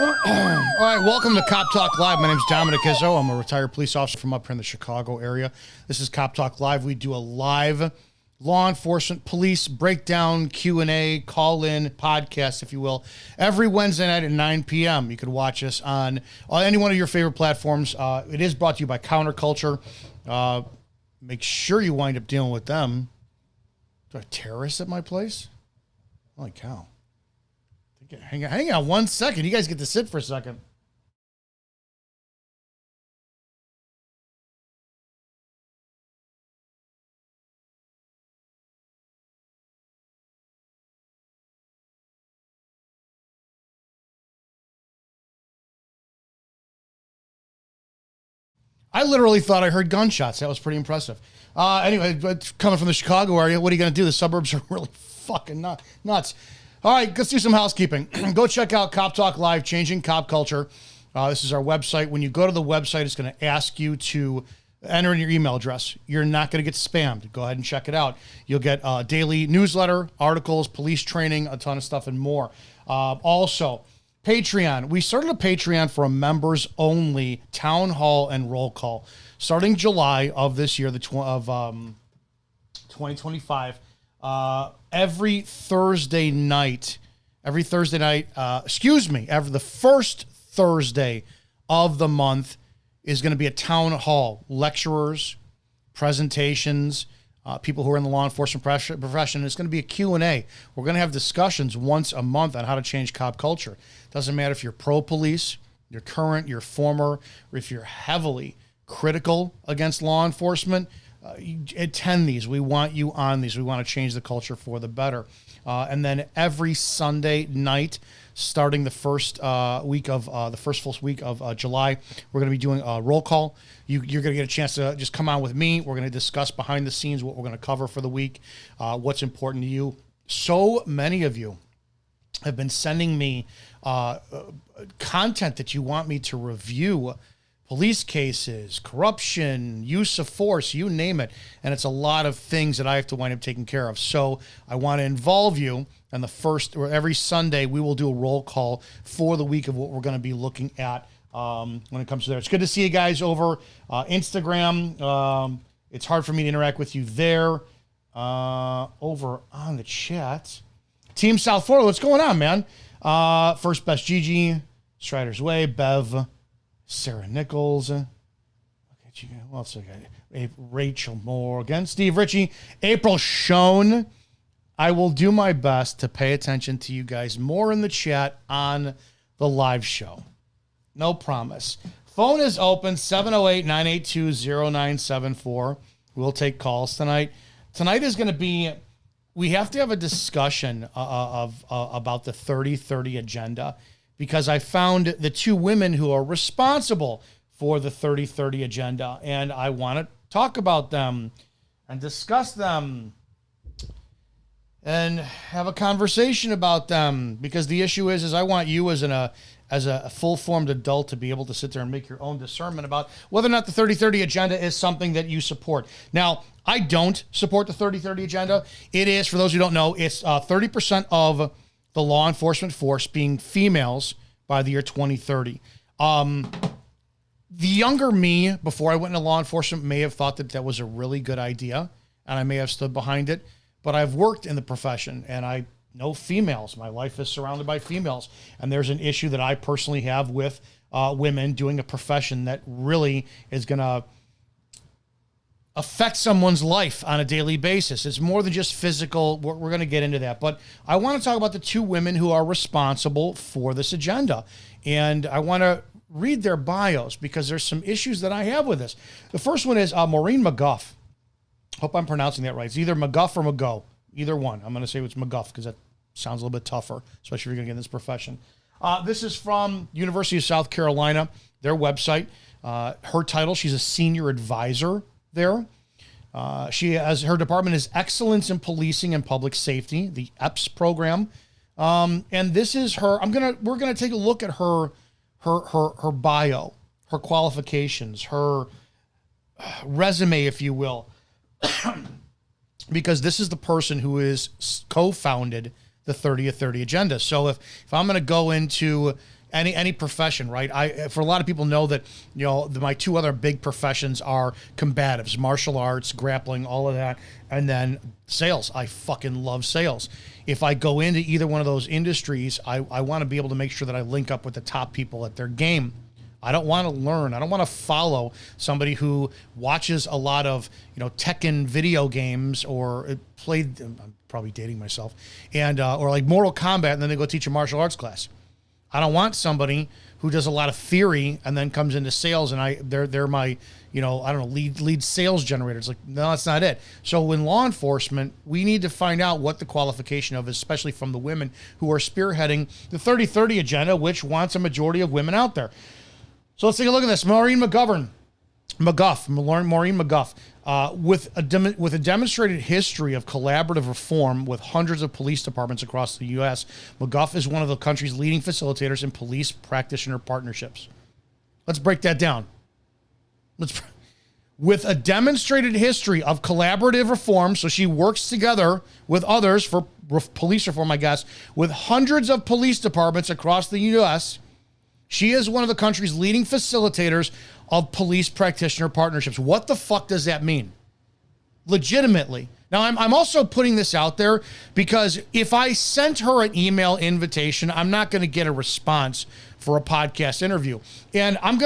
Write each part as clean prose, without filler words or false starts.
All right, welcome to Cop Talk Live. My name is Dominic Izzo. I'm a retired police officer from up here in the Chicago area. This is Cop Talk Live. We do a live law enforcement police breakdown, Q&A, call-in podcast, if you will, every Wednesday night at 9 p.m. You could watch us on any one of your favorite platforms. It is brought to you by Counterculture. Make sure you wind up dealing with them. Do I have terrorists at my place? Holy cow. Hang on 1 second. You guys get to sit for a second. I literally thought I heard gunshots. That was pretty impressive. Anyway, but coming from the Chicago area, what are you going to do? The suburbs are really fucking nuts. All right, let's do some housekeeping. Go check out Cop Talk Live, Changing Cop Culture. This is our website. When you go to the website, it's going to ask you to enter in your email address. You're not going to get spammed. Go ahead and check it out. You'll get a daily newsletter, articles, police training, a ton of stuff, and more. Also, Patreon. We started a Patreon for a members-only town hall and roll call. Starting July of this year, 2025, every Thursday night, every the first Thursday of the month is going to be a town hall. Lecturers, presentations, people who are in the law enforcement profession. It's going to be a Q&A. We're going to have discussions once a month on how to change cop culture. Doesn't matter if you're pro-police, you're current, you're former, or if you're heavily critical against law enforcement. Attend these. We want you on these. We want to change the culture for the better. And then every Sunday night, starting the first full week of July, we're going to be doing a roll call. You're going to get a chance to just come on with me. We're going to discuss behind the scenes what we're going to cover for the week, what's important to you. So many of you have been sending me content that you want me to review. Police cases, corruption, use of force, you name it. And it's a lot of things that I have to wind up taking care of. So I want to involve you. And every Sunday, we will do a roll call for the week of what we're going to be looking at when it comes to there. It's good to see you guys over Instagram. It's hard for me to interact with you there. Over on the chat. Team South Florida, what's going on, man? First Best Gigi, Strider's Way, Bev, Sarah Nichols. Who else I got? Rachel Morgan, Steve Ritchie, April Schoen. I will do my best to pay attention to you guys more in the chat on the live show. No promise. Phone is open, 708-982-0974. We'll take calls tonight. Tonight is going to be, we have to have a discussion about the 30-30 agenda, because I found the two women who are responsible for the 30-30 agenda, and I want to talk about them and discuss them and have a conversation about them, because the issue is I want you as a full-formed adult to be able to sit there and make your own discernment about whether or not the 30-30 agenda is something that you support. Now, I don't support the 30-30 agenda. It is, for those who don't know, it's 30% of the law enforcement force being females by the year 2030. The younger me, before I went into law enforcement, may have thought that was a really good idea, and I may have stood behind it. But I've worked in the profession, and I know females. My life is surrounded by females, and there's an issue that I personally have with women doing a profession that really is going to affect someone's life on a daily basis. It's more than just physical. We're going to get into that. But I want to talk about the two women who are responsible for this agenda. And I want to read their bios because there's some issues that I have with this. The first one is Maureen McGough. Hope I'm pronouncing that right. It's either McGough or McGough. Either one. I'm going to say it's McGough because that sounds a little bit tougher, especially if you're going to get in this profession. This is from University of South Carolina, their website. Her title, she's a senior advisor there. She has, her department is Excellence in Policing and Public Safety, the EPS program. And this is her, we're going to take a look at her bio, her qualifications, her resume, if you will, because this is the person who is co-founded the 30th 30 agenda. So if I'm going to go into any profession, right? For a lot of people know that, my two other big professions are combatives, martial arts, grappling, all of that, and then sales. I fucking love sales. If I go into either one of those industries, I want to be able to make sure that I link up with the top people at their game. I don't want to learn. I don't want to follow somebody who watches a lot of, Tekken video games or played, I'm probably dating myself, and or like Mortal Kombat, and then they go teach a martial arts class. I don't want somebody who does a lot of theory and then comes into sales and they're my, I don't know, lead sales generator. It's like, no, that's not it. So in law enforcement, we need to find out what the qualification of is, especially from the women who are spearheading the 30-30 agenda, which wants a majority of women out there. So let's take a look at this. Maureen McGough, with a demonstrated history of collaborative reform with hundreds of police departments across the U.S., McGough is one of the country's leading facilitators in police practitioner partnerships. Let's break that down. With a demonstrated history of collaborative reform, so she works together with others for police reform, I guess, with hundreds of police departments across the U.S., she is one of the country's leading facilitators of police practitioner partnerships. What the fuck does that mean? Legitimately. Now, I'm also putting this out there because if I sent her an email invitation, I'm not going to get a response for a podcast interview. And I'm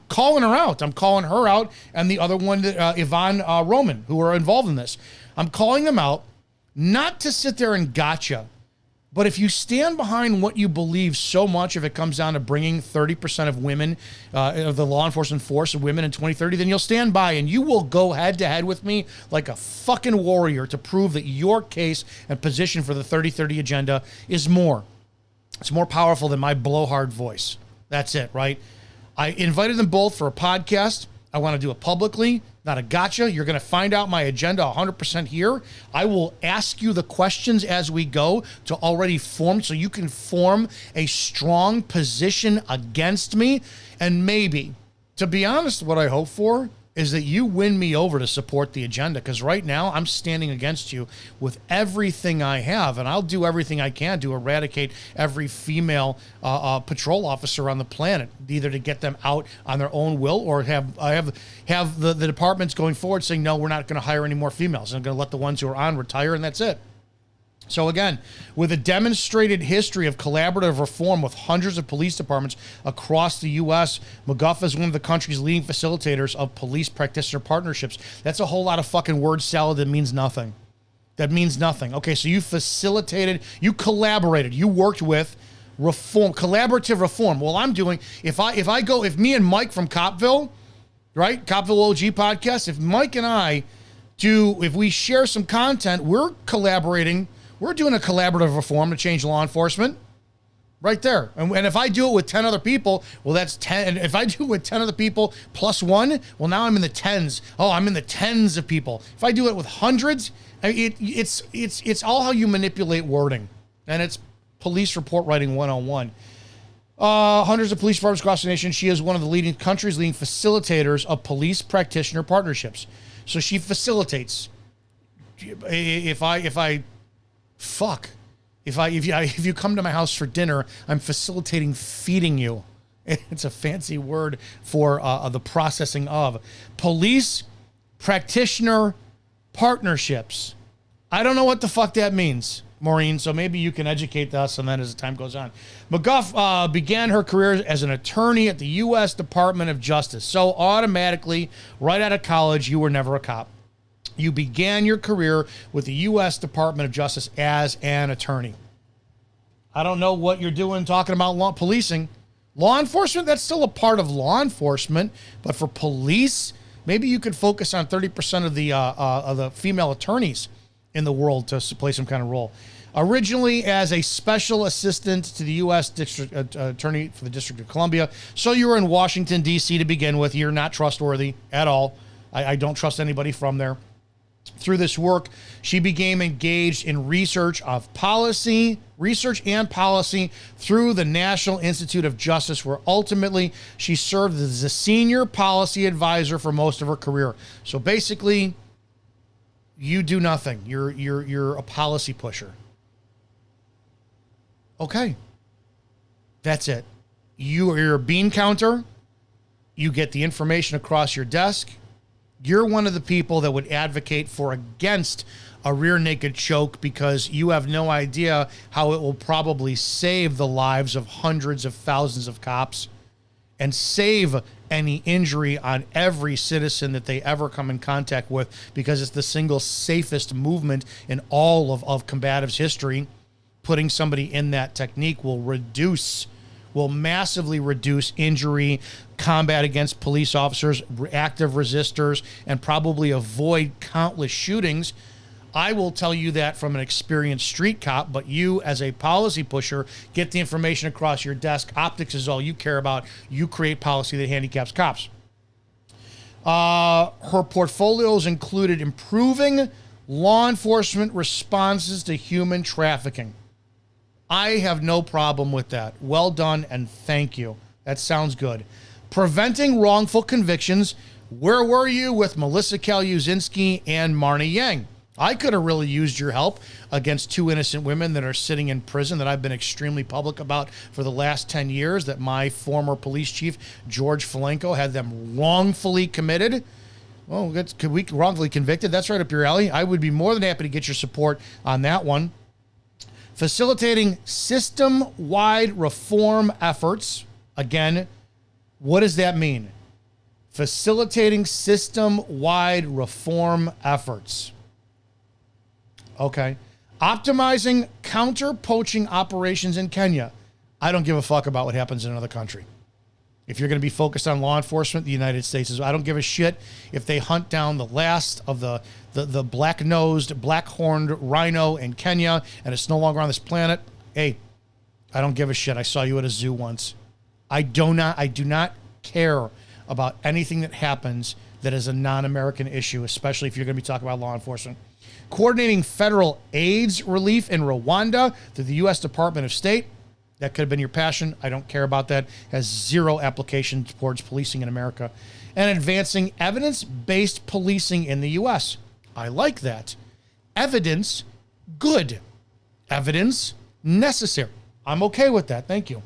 calling her out. I'm calling her out and the other one, Ivonne Roman, who are involved in this. I'm calling them out not to sit there and gotcha. But if you stand behind what you believe so much, if it comes down to bringing 30% of women, of the law enforcement force of women in 2030, then you'll stand by and you will go head to head with me like a fucking warrior to prove that your case and position for the 30-30 agenda is more. It's more powerful than my blowhard voice. That's it, right? I invited them both for a podcast. I want to do it publicly, not a gotcha. You're going to find out my agenda 100% here. I will ask you the questions as we go to already form so you can form a strong position against me. And maybe, to be honest, what I hope for is that you win me over to support the agenda, because right now I'm standing against you with everything I have, and I'll do everything I can to eradicate every female patrol officer on the planet, either to get them out on their own will or have the departments going forward saying, no, we're not going to hire any more females. I'm going to let the ones who are on retire, and that's it. So again, with a demonstrated history of collaborative reform with hundreds of police departments across the U.S., McGough is one of the country's leading facilitators of police practitioner partnerships. That's a whole lot of fucking word salad that means nothing. That means nothing. Okay, so you facilitated, you collaborated, you worked with reform, collaborative reform. Well, I'm doing, if me and Mike from Copville, right, Copville OG podcast, if Mike and I if we share some content, we're collaborating. We're doing a collaborative reform to change law enforcement right there. And if I do it with 10 other people, well, that's 10. And if I do it with 10 other people plus one, well, now I'm in the tens. Oh, I'm in the tens of people. If I do it with hundreds, it's all how you manipulate wording. And it's police report writing 101. Hundreds of police departments across the nation. She is one of the country's leading facilitators of police practitioner partnerships. So she facilitates. If you come to my house for dinner, I'm facilitating feeding you. It's a fancy word for the processing of police practitioner partnerships. I don't know what the fuck that means, Maureen, so maybe you can educate us on that as the time goes on. McGough began her career as an attorney at the U.S. Department of Justice. So automatically, right out of college, you were never a cop. You began your career with the U.S. Department of Justice as an attorney. I don't know what you're doing talking about policing. Law enforcement, that's still a part of law enforcement. But for police, maybe you could focus on 30% of the female attorneys in the world to play some kind of role. Originally as a special assistant to the U.S. District Attorney for the District of Columbia. So you were in Washington, D.C. to begin with. You're not trustworthy at all. I don't trust anybody from there. Through this work, she became engaged in research and policy through the National Institute of Justice, where ultimately she served as a senior policy advisor for most of her career. So basically, you do nothing. You're a policy pusher. Okay. That's it. You're a bean counter. You get the information across your desk. You're one of the people that would advocate for against a rear naked choke because you have no idea how it will probably save the lives of hundreds of thousands of cops and save any injury on every citizen that they ever come in contact with, because it's the single safest movement in all of combatives history. Putting somebody in that technique will massively reduce injury, combat against police officers, active resistors, and probably avoid countless shootings. I will tell you that from an experienced street cop, but you as a policy pusher, get the information across your desk. Optics is all you care about. You create policy that handicaps cops. Her portfolios included improving law enforcement responses to human trafficking. I have no problem with that. Well done, and thank you. That sounds good. Preventing wrongful convictions. Where were you with Melissa Kaluzinski and Marnie Yang? I could have really used your help against two innocent women that are sitting in prison that I've been extremely public about for the last 10 years, that my former police chief, George Falenko, had them wrongfully committed. Well, could we wrongfully convicted? That's right up your alley. I would be more than happy to get your support on that one. Facilitating system-wide reform efforts. Again, what does that mean? Facilitating system-wide reform efforts. Okay. Optimizing counter-poaching operations in Kenya. I don't give a fuck about what happens in another country. If you're going to be focused on law enforcement, the United States is. I don't give a shit if they hunt down the last of the black-nosed, black-horned rhino in Kenya and it's no longer on this planet. Hey, I don't give a shit. I saw you at a zoo once. I do not care about anything that happens that is a non-American issue, especially if you're going to be talking about law enforcement. Coordinating federal AIDS relief in Rwanda through the U.S. Department of State. That could have been your passion. I don't care about that. Has zero application towards policing in America. And advancing evidence-based policing in the U.S. I like that. Evidence, good. Evidence, necessary. I'm okay with that. Thank you.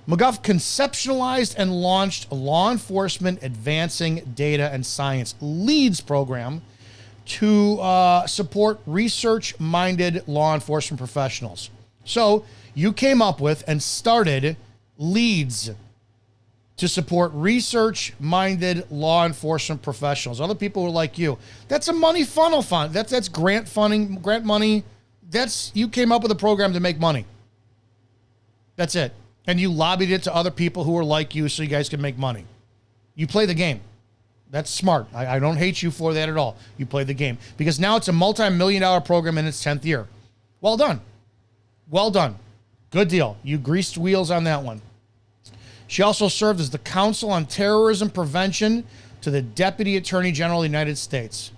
McGough conceptualized and launched a Law Enforcement Advancing Data and Science LEADS program to support research-minded law enforcement professionals. So you came up with and started LEADS to support research-minded law enforcement professionals, other people who are like you. That's a money funnel fund. That's grant funding, grant money. You came up with a program to make money. That's it. And you lobbied it to other people who are like you so you guys can make money. You play the game. That's smart. I don't hate you for that at all. You play the game. Because now it's a multi-million-dollar program in its 10th year. Well done. Well done. Good deal. You greased wheels on that one. She also served as the Counsel on Terrorism Prevention to the Deputy Attorney General of the United States.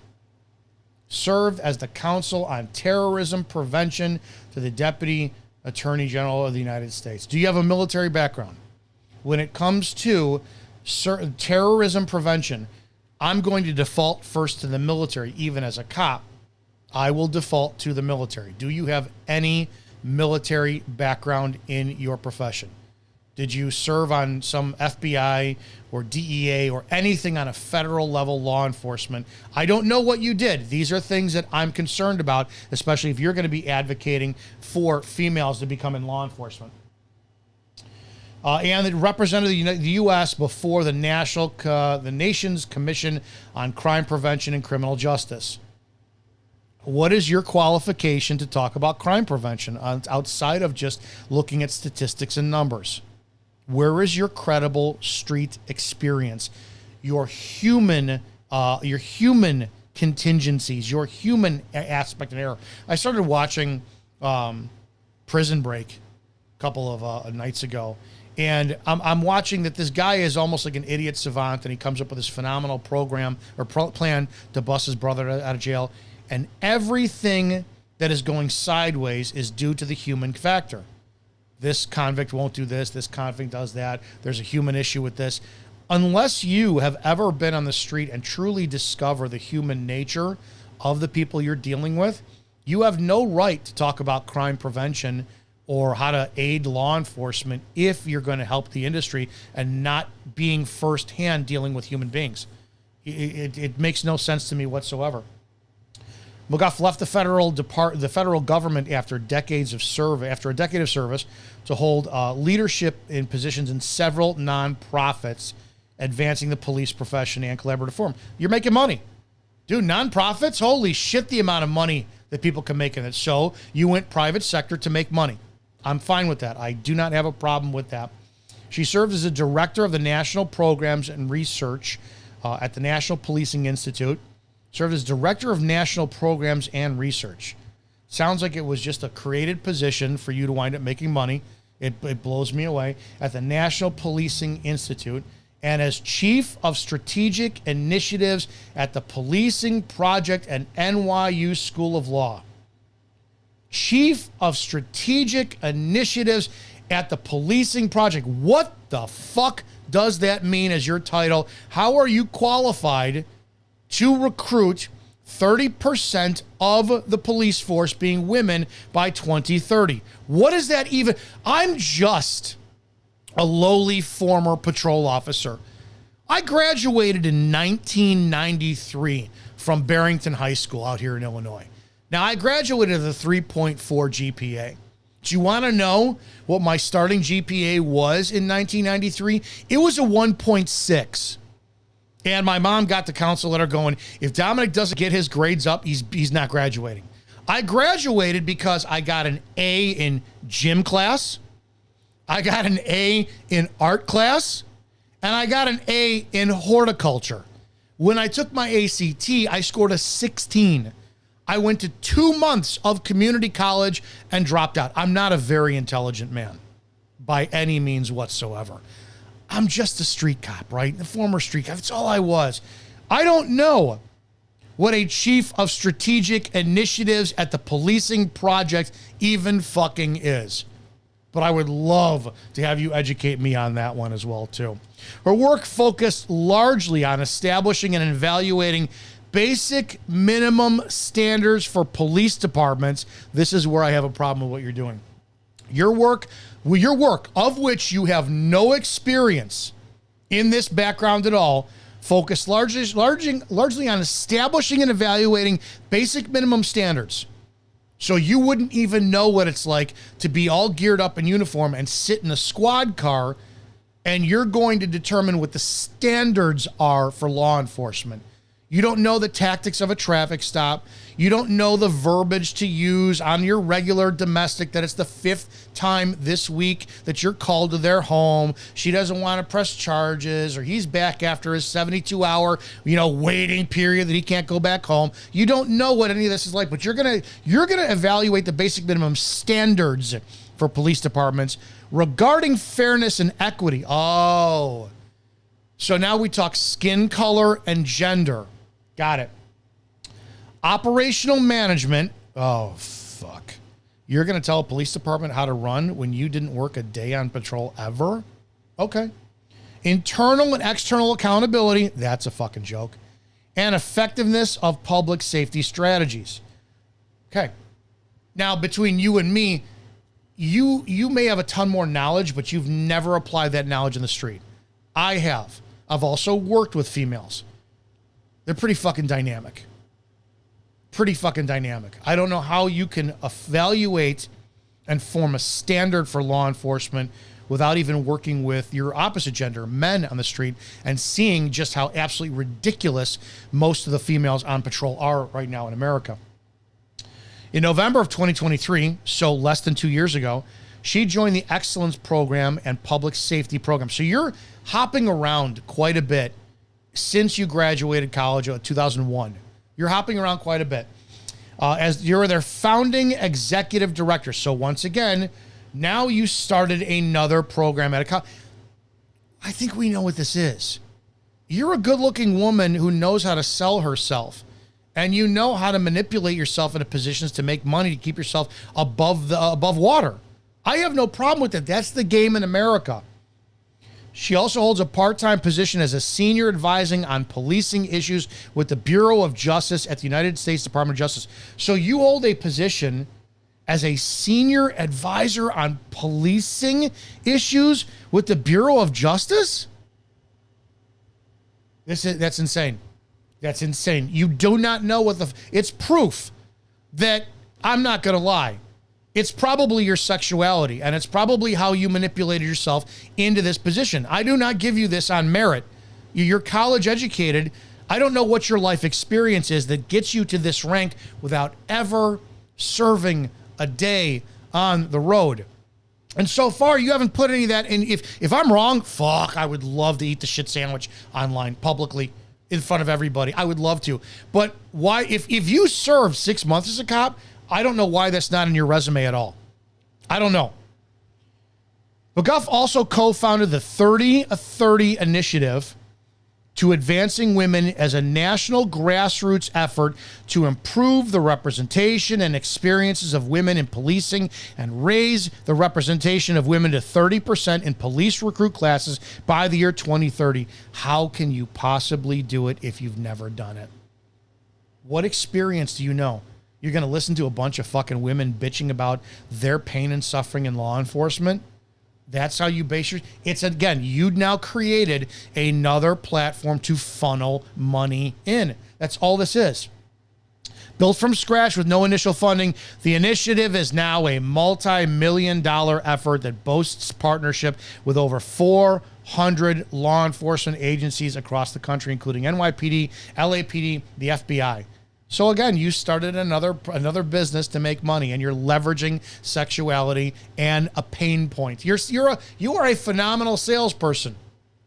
Served as the Counsel on Terrorism Prevention to the Deputy Attorney General of the United States. Do you have a military background? When it comes to terrorism prevention, I'm going to default first to the military. Even as a cop, I will default to the military. Do you have any military background in your profession? Did you serve on some FBI or DEA or anything on a federal level law enforcement? I don't know what you did. These are things that I'm concerned about, especially if you're going to be advocating for females to become in law enforcement. And it represented the U.S. before the nation's Commission on Crime Prevention and Criminal Justice. What is your qualification to talk about crime prevention outside of just looking at statistics and numbers? Where is your credible street experience, your human contingencies, your human aspect and error? I started watching Prison Break a couple of nights ago, and I'm watching that this guy is almost like an idiot savant, and he comes up with this phenomenal program or plan to bust his brother out of jail, and everything that is going sideways is due to the human factor. This convict won't do this. This convict does that. There's a human issue with this. Unless you have ever been on the street and truly discover the human nature of the people you're dealing with, you have no right to talk about crime prevention or how to aid law enforcement if you're going to help the industry and not being firsthand dealing with human beings. It makes no sense to me whatsoever. McGough left the federal government after a decade of service to hold leadership in positions in several nonprofits, advancing the police profession and collaborative forum. You're making money. Dude, nonprofits, holy shit, the amount of money that people can make in it. So you went private sector to make money. I'm fine with that. I do not have a problem with that. She served as a director of the National Programs and Research at the National Policing Institute. Served as director of National Programs and Research. Sounds like it was just a created position for you to wind up making money. It blows me away. At the National Policing Institute, and as Chief of Strategic Initiatives at the Policing Project at NYU School of Law. Chief of Strategic Initiatives at the Policing Project. What the fuck does that mean as your title? How are you qualified to recruit 30% of the police force being women by 2030? What is that even? I'm just a lowly former patrol officer. I graduated in 1993 from Barrington High School out here in Illinois. Now, I graduated with a 3.4 GPA. Do you want to know what my starting GPA was in 1993? It was a 1.6. And my mom got the counsel letter going, if Dominic doesn't get his grades up, he's not graduating. I graduated because I got an A in gym class, I got an A in art class, and I got an A in horticulture. When I took my ACT, I scored a 16. I went to 2 months of community college and dropped out. I'm not a very intelligent man by any means whatsoever. I'm just a street cop, right? The former street cop. That's all I was. I don't know what a Chief of Strategic Initiatives at the Policing Project even fucking is. But I would love to have you educate me on that one as well, too. Her work focused largely on establishing and evaluating basic minimum standards for police departments. This is where I have a problem with what you're doing. Your work, of which you have no experience in this background at all, focused largely on establishing and evaluating basic minimum standards. So you wouldn't even know what it's like to be all geared up in uniform and sit in a squad car, and you're going to determine what the standards are for law enforcement. You don't know the tactics of a traffic stop. You don't know the verbiage to use on your regular domestic, that it's the 5th time this week that you're called to their home. She doesn't want to press charges, or he's back after his 72-hour, waiting period that he can't go back home. You don't know what any of this is like, but you're gonna evaluate the basic minimum standards for police departments regarding fairness and equity. Oh, so now we talk skin color and gender. Got it. Operational management. Oh, fuck. You're going to tell a police department how to run when you didn't work a day on patrol ever? Okay. Internal and external accountability. That's a fucking joke. And effectiveness of public safety strategies. Okay. Now, between you and me, you may have a ton more knowledge, but you've never applied that knowledge in the street. I have. I've also worked with females. They're pretty fucking dynamic. I don't know how you can evaluate and form a standard for law enforcement without even working with your opposite gender, men on the street, and seeing just how absolutely ridiculous most of the females on patrol are right now in America. In November of 2023, so less than 2 years ago, she joined the Excellence Program and Public Safety Program. So you're hopping around quite a bit since you graduated college in 2001. You're hopping around quite a bit. As you're their founding executive director. So once again, now you started another program at a college. I think we know what this is. You're a good-looking woman who knows how to sell herself, and you know how to manipulate yourself into positions to make money to keep yourself above water. I have no problem with that. That's the game in America. She also holds a part-time position as a senior advising on policing issues with the Bureau of Justice at the United States Department of Justice. So you hold a position as a senior advisor on policing issues with the Bureau of Justice? That's insane. That's insane. You do not know what it's proof that, I'm not going to lie, it's probably your sexuality, and it's probably how you manipulated yourself into this position. I do not give you this on merit. You're college educated. I don't know what your life experience is that gets you to this rank without ever serving a day on the road. And so far, you haven't put any of that in. If I'm wrong, fuck, I would love to eat the shit sandwich online, publicly, in front of everybody. I would love to. But why, if you served 6 months as a cop, I don't know why that's not in your resume at all. I don't know. McGough also co-founded the 30-30 initiative to advancing women as a national grassroots effort to improve the representation and experiences of women in policing and raise the representation of women to 30% in police recruit classes by the year 2030. How can you possibly do it if you've never done it? What experience do you know? You're going to listen to a bunch of fucking women bitching about their pain and suffering in law enforcement? That's how you base your... It's, again, you've now created another platform to funnel money in. That's all this is. Built from scratch with no initial funding, the initiative is now a multi-million-dollar effort that boasts partnership with over 400 law enforcement agencies across the country, including NYPD, LAPD, the FBI. So again, you started another business to make money, and you're leveraging sexuality and a pain point. You are a phenomenal salesperson,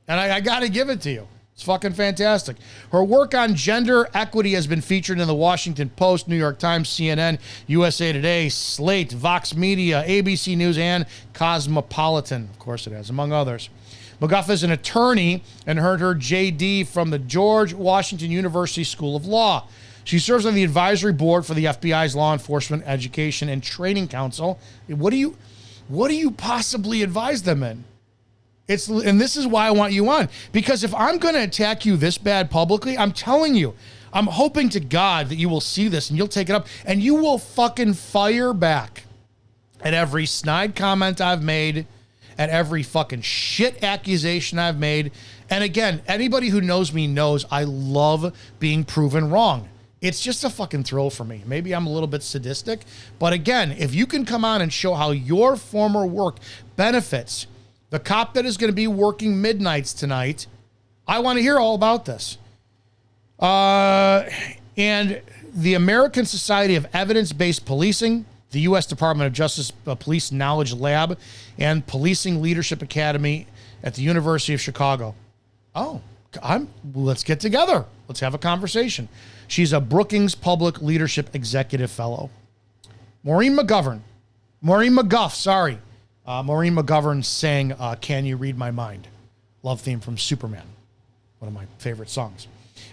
and I got to give it to you. It's fucking fantastic. Her work on gender equity has been featured in the Washington Post, New York Times, CNN, USA Today, Slate, Vox Media, ABC News, and Cosmopolitan. Of course it has, among others. McGough is an attorney and earned her JD from the George Washington University School of Law. She serves on the advisory board for the FBI's Law Enforcement Education and Training Council. What do you possibly advise them in? And this is why I want you on, because if I'm going to attack you this bad publicly, I'm telling you, I'm hoping to God that you will see this and you'll take it up and you will fucking fire back at every snide comment I've made, at every fucking shit accusation I've made. And again, anybody who knows me knows I love being proven wrong. It's just a fucking thrill for me. Maybe I'm a little bit sadistic, but again, if you can come on and show how your former work benefits the cop that is going to be working midnights tonight, I want to hear all about this. And the American Society of Evidence-Based Policing, the U.S. Department of Justice Police Knowledge Lab, and Policing Leadership Academy at the University of Chicago. Let's get together. Let's have a conversation. She's a Brookings Public Leadership Executive Fellow. Maureen McGough, Maureen McGough sang Can You Read My Mind? Love theme from Superman, one of my favorite songs.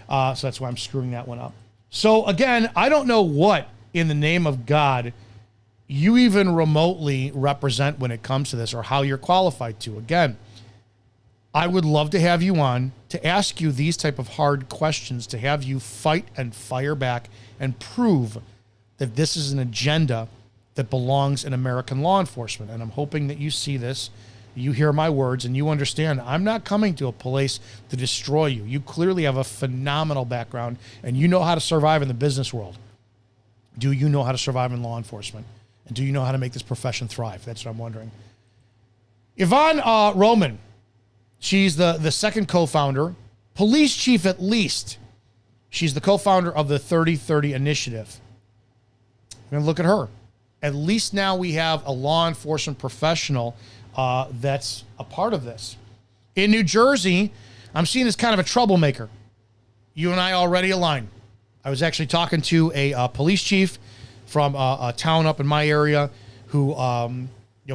So that's why I'm screwing that one up. So again, I don't know what in the name of God you even remotely represent when it comes to this, or how you're qualified to. Again, I would love to have you on to ask you these type of hard questions, to have you fight and fire back and prove that this is an agenda that belongs in American law enforcement. And I'm hoping that you see this, you hear my words, and you understand I'm not coming to a place to destroy you. You clearly have a phenomenal background, and you know how to survive in the business world. Do you know how to survive in law enforcement? And do you know how to make this profession thrive? That's what I'm wondering. Ivonne Roman, she's the second co-founder, police chief at least. She's the co-founder of the 30-30 initiative. I'm going to look at her. At least now we have a law enforcement professional that's a part of this. In New Jersey, I'm seen as kind of a troublemaker. You and I already align. I was actually talking to a police chief from a town up in my area who,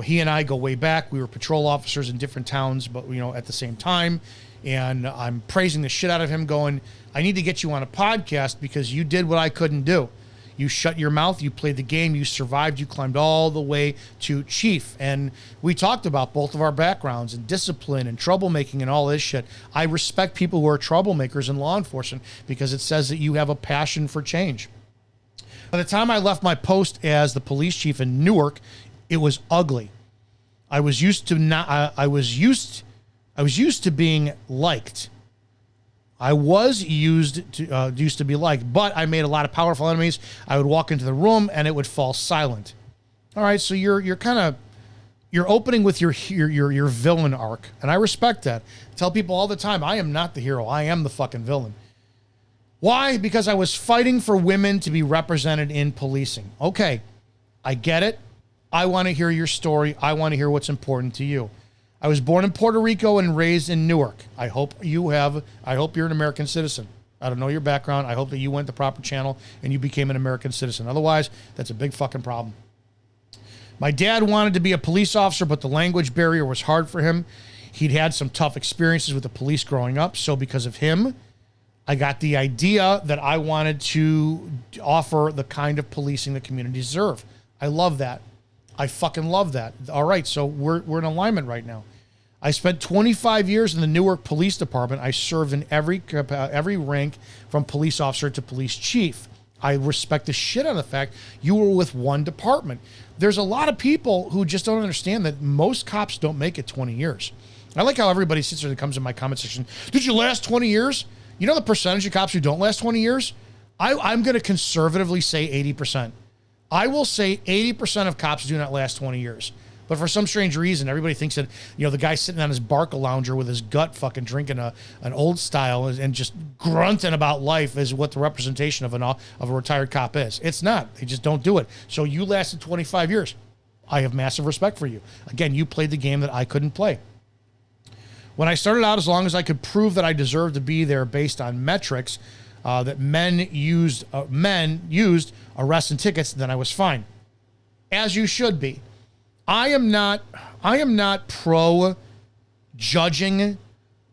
he and I go way back. We were patrol officers in different towns, but, at the same time. And I'm praising the shit out of him, going, I need to get you on a podcast because you did what I couldn't do. You shut your mouth, you played the game, you survived, you climbed all the way to chief. And we talked about both of our backgrounds and discipline and troublemaking and all this shit. I respect people who are troublemakers in law enforcement because it says that you have a passion for change. By the time I left my post as the police chief in Newark, it was ugly. I was used to being liked. I was used to be liked, but I made a lot of powerful enemies. I would walk into the room and it would fall silent. All right, so you're opening with your villain arc, and I respect that. I tell people all the time, I am not the hero. I am the fucking villain. Why? Because I was fighting for women to be represented in policing. Okay, I get it. I want to hear your story. I want to hear what's important to you. I was born in Puerto Rico and raised in Newark. I hope you're an American citizen. I don't know your background. I hope that you went the proper channel and you became an American citizen. Otherwise, that's a big fucking problem. My dad wanted to be a police officer, but the language barrier was hard for him. He'd had some tough experiences with the police growing up. So because of him, I got the idea that I wanted to offer the kind of policing the community deserve. I love that. I fucking love that. All right, so we're in alignment right now. I spent 25 years in the Newark Police Department. I served in every rank from police officer to police chief. I respect the shit out of the fact you were with one department. There's a lot of people who just don't understand that most cops don't make it 20 years. I like how everybody sits there and comes in my comment section. Did you last 20 years? You know the percentage of cops who don't last 20 years? I'm going to conservatively say 80%. I will say 80% of cops do not last 20 years. But for some strange reason, everybody thinks that, the guy sitting on his Barca lounger with his gut fucking drinking an old style and just grunting about life is what the representation of a retired cop is. It's not. They just don't do it. So you lasted 25 years. I have massive respect for you. Again, you played the game that I couldn't play. When I started out, as long as I could prove that I deserved to be there based on metrics that men used arrests and tickets, then I was fine. As you should be. I am not pro judging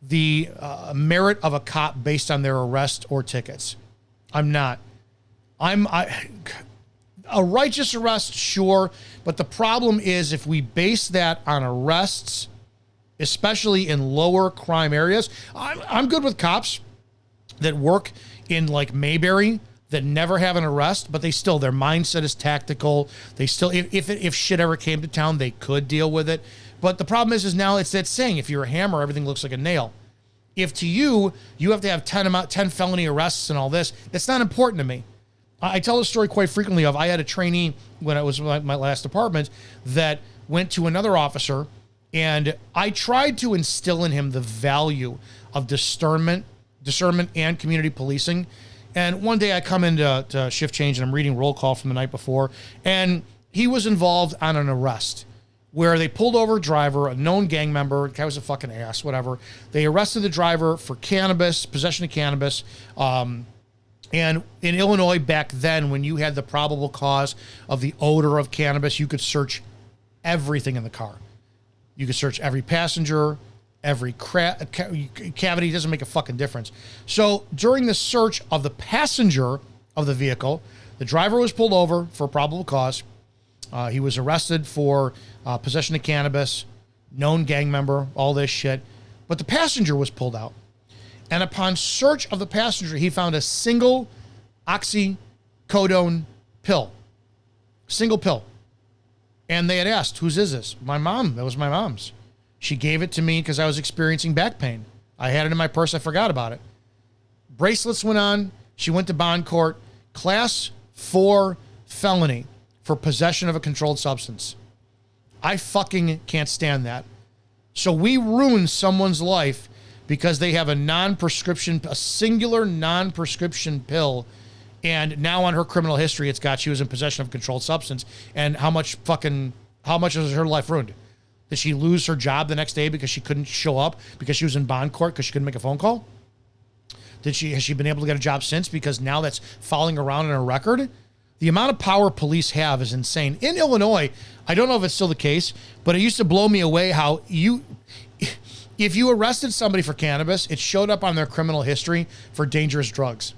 the merit of a cop based on their arrest or tickets. I'm not. A righteous arrest, sure, but the problem is if we base that on arrests, especially in lower crime areas. I'm good with cops that work in like Mayberry that never have an arrest, but their mindset is tactical. They still, if shit ever came to town, they could deal with it. But the problem is now it's that saying, if you're a hammer, everything looks like a nail. If to you have to have 10 felony arrests and all this, that's not important to me. I tell a story quite frequently of, I had a trainee when I was in my last department that went to another officer, and I tried to instill in him the value of discernment and community policing. And one day I come into shift change and I'm reading roll call from the night before, and he was involved on an arrest where they pulled over a driver, a known gang member. The guy was a fucking ass, whatever. They arrested the driver for cannabis, possession of cannabis. And in Illinois back then, when you had the probable cause of the odor of cannabis, you could search everything in the car. You could search every passenger, every cavity. Doesn't make a fucking difference. So during the search of the passenger of the vehicle, the driver was pulled over for probable cause. He was arrested for possession of cannabis, known gang member, all this shit. But the passenger was pulled out. And upon search of the passenger, he found a single oxycodone pill. Single pill. And they had asked, whose is this? My mom. That was my mom's. She gave it to me because I was experiencing back pain. I had it in my purse. I forgot about it. Bracelets went on. She went to bond court. Class 4 felony for possession of a controlled substance. I fucking can't stand that. So we ruin someone's life because they have a singular non-prescription pill. And now on her criminal history, it's got she was in possession of a controlled substance. And how much is her life ruined? Did she lose her job the next day because she couldn't show up because she was in bond court because she couldn't make a phone call? Has she been able to get a job since because now that's following around in her record? The amount of power police have is insane. In Illinois, I don't know if it's still the case, but it used to blow me away how if you arrested somebody for cannabis, it showed up on their criminal history for dangerous drugs.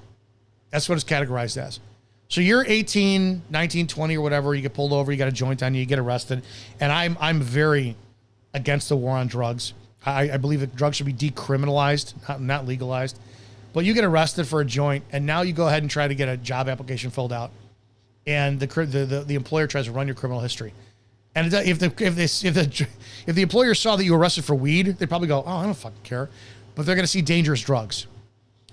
That's what it's categorized as. So you're 18, 19, 20 or whatever, you get pulled over, you got a joint on you, you get arrested. And I'm very against the war on drugs. I believe that drugs should be decriminalized, not legalized. But you get arrested for a joint, and now you go ahead and try to get a job application filled out. and the employer tries to run your criminal history. And if the employer saw that you were arrested for weed, they'd probably go, oh, I don't fucking care. But they're going to see dangerous drugs.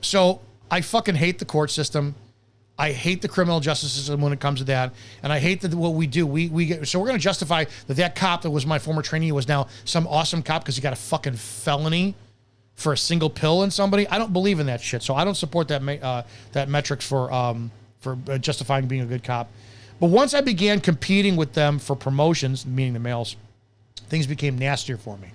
So I fucking hate the court system. I hate the criminal justice system when it comes to that. And I hate that what we do. So we're going to justify that cop that was my former trainee was now some awesome cop because he got a fucking felony for a single pill in somebody. I don't believe in that shit. So I don't support that metrics for justifying being a good cop. But once I began competing with them for promotions, meaning the males, things became nastier for me.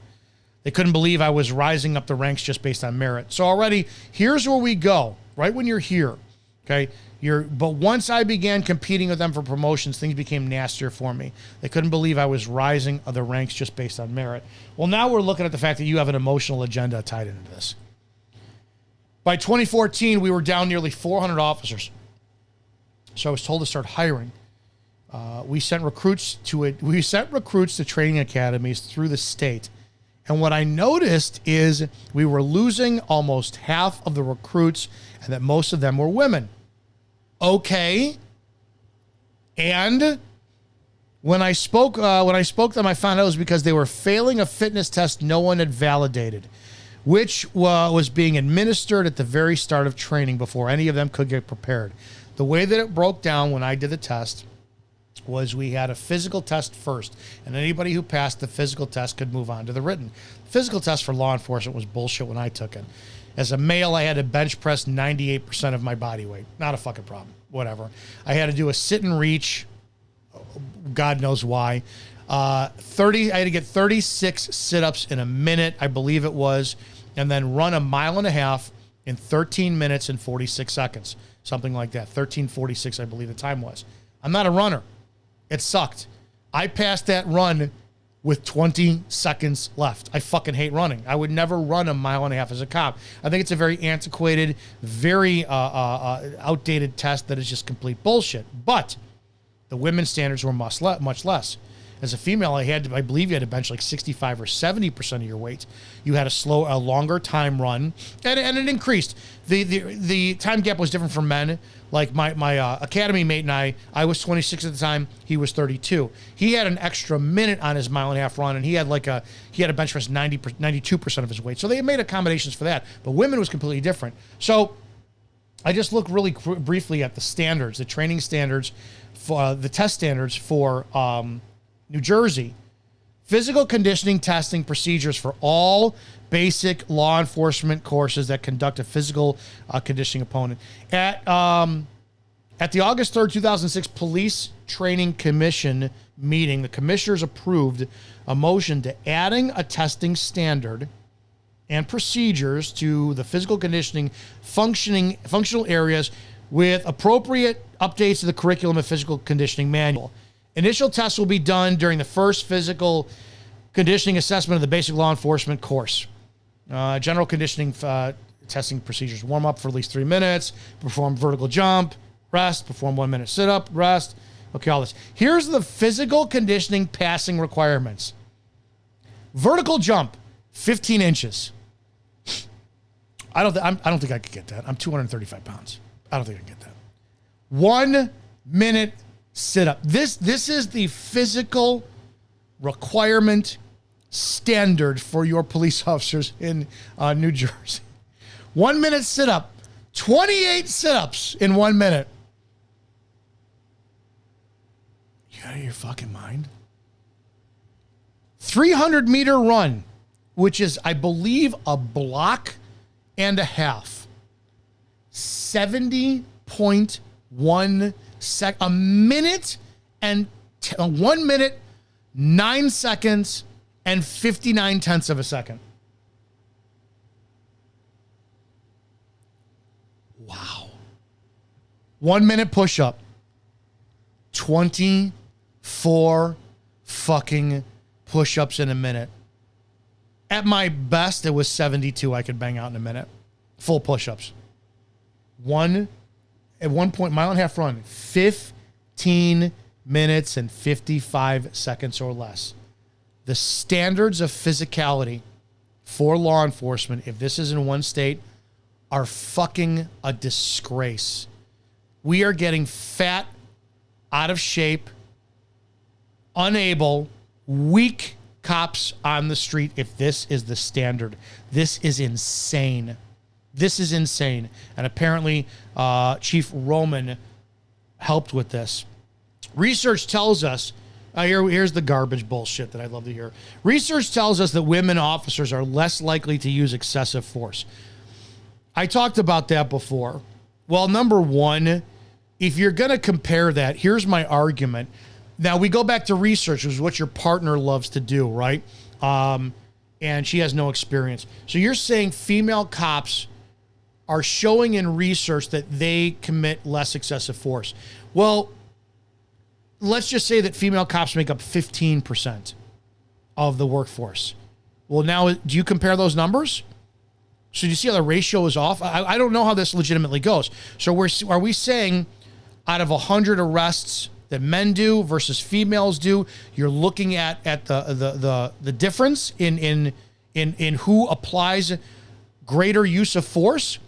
They couldn't believe I was rising up the ranks just based on merit. So already, here's where we go, right when you're here, okay? But once I began competing with them for promotions, things became nastier for me. They couldn't believe I was rising up the ranks just based on merit. Well, now we're looking at the fact that you have an emotional agenda tied into this. By 2014, we were down nearly 400 officers. So I was told to start hiring. We sent recruits to training academies through the state. And what I noticed is we were losing almost half of the recruits and that most of them were women. Okay. And when I spoke to them, I found out it was because they were failing a fitness test no one had validated, which was being administered at the very start of training before any of them could get prepared. The way that it broke down when I did the test was we had a physical test first, and anybody who passed the physical test could move on to the written. The physical test for law enforcement was bullshit when I took it. As a male, I had to bench press 98% of my body weight. Not a fucking problem. Whatever. I had to do a sit and reach. God knows why. I had to get 36 sit-ups in a minute, I believe it was, and then run a mile and a half in 13 minutes and 46 seconds. Something like that. 13:46, I believe the time was. I'm not a runner. It sucked. I passed that run with 20 seconds left. I fucking hate running. I would never run a mile and a half as a cop. I think it's a very antiquated, very outdated test that is just complete bullshit. But the women's standards were much less. As a female, I believe you had to bench like 65 or 70% of your weight. You had a longer time run, and it increased. The time gap was different for men. Like my academy mate and I was 26 at the time. He was 32. He had an extra minute on his mile and a half run, and he had a bench press 92% of his weight. So they made accommodations for that. But women was completely different. So I just looked really briefly at the standards, the training standards, for the test standards for New Jersey. Physical conditioning testing procedures for all basic law enforcement courses that conduct a physical conditioning opponent. At the August 3rd, 2006 Police Training Commission meeting, the commissioners approved a motion to adding a testing standard and procedures to the physical conditioning functional areas with appropriate updates to the curriculum of physical conditioning manual. Initial tests will be done during the first physical conditioning assessment of the basic law enforcement course. General conditioning testing procedures: warm up for at least 3 minutes, perform vertical jump, rest, perform 1 minute sit up, rest. Okay, all this. Here's the physical conditioning passing requirements. Vertical jump, 15 inches. I don't think I could get that. I'm 235 pounds. I don't think I can get that. 1 minute sit up. This is the physical requirement standard for your police officers in New Jersey. 1 minute sit up. 28 sit-ups in 1 minute. You out of your fucking mind? 300-meter run, which is, I believe, a block and a half. 70.1 a minute and 1 minute, 9 seconds, and 59 tenths of a second. Wow. 1 minute push-up. 24 fucking push-ups in a minute. At my best, it was 72 I could bang out in a minute. Full push-ups. At one point, mile and a half run, 15 minutes and 55 seconds or less. The standards of physicality for law enforcement, if this is in one state, are fucking a disgrace. We are getting fat out of shape, unable, weak cops on the street if this is the standard. This is insane. This is insane. And apparently, Chief Roman helped with this. Research tells us, here's the garbage bullshit that I love to hear. Research tells us that women officers are less likely to use excessive force. I talked about that before. Well, number one, if you're going to compare that, here's my argument. Now, we go back to research, which is what your partner loves to do, right? And she has no experience. So you're saying female cops are showing in research that they commit less excessive force. Well, let's just say that female cops make up 15% of the workforce. Well, now, do you compare those numbers? So do you see how the ratio is off? I don't know how this legitimately goes. So are we saying out of 100 arrests that men do versus females do, you're looking at the difference in who applies greater use of force?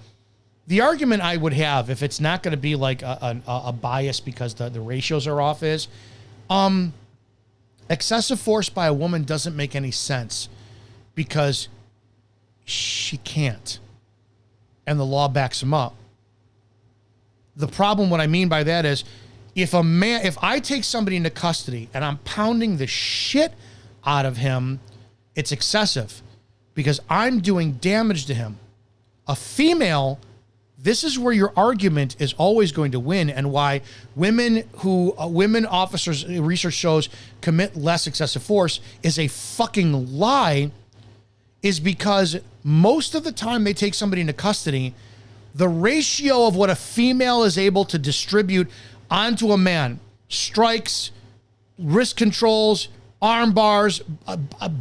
The argument I would have, if it's not going to be like a bias because the ratios are off, is excessive force by a woman doesn't make any sense because she can't. And the law backs him up. The problem, what I mean by that is, if I take somebody into custody and I'm pounding the shit out of him, it's excessive because I'm doing damage to him. A female, this is where your argument is always going to win, and why women officers, research shows, commit less excessive force is a fucking lie, is because most of the time they take somebody into custody, the ratio of what a female is able to distribute onto a man, strikes, wrist controls, arm bars,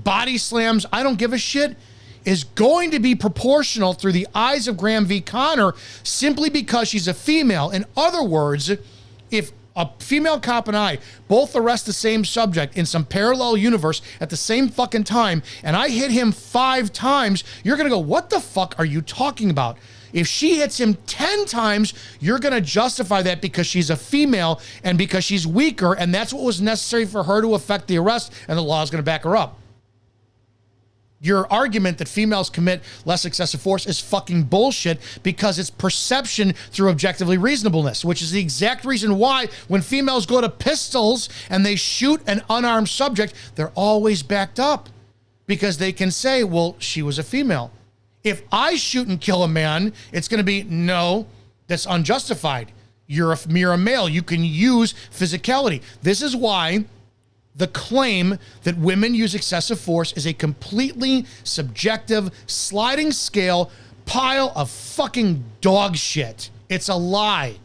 body slams, I don't give a shit, is going to be proportional through the eyes of Graham v. Connor simply because she's a female. In other words, if a female cop and I both arrest the same subject in some parallel universe at the same fucking time, and I hit him 5 times, you're going to go, what the fuck are you talking about? If she hits him 10 times, you're going to justify that because she's a female and because she's weaker, and that's what was necessary for her to effect the arrest, and the law is going to back her up. Your argument that females commit less excessive force is fucking bullshit because it's perception through objectively reasonableness, which is the exact reason why when females go to pistols and they shoot an unarmed subject, they're always backed up because they can say, well, she was a female. If I shoot and kill a man, it's going to be, no, that's unjustified. You're a male. You can use physicality. This is why the claim that women use excessive force is a completely subjective, sliding scale pile of fucking dog shit. It's a lie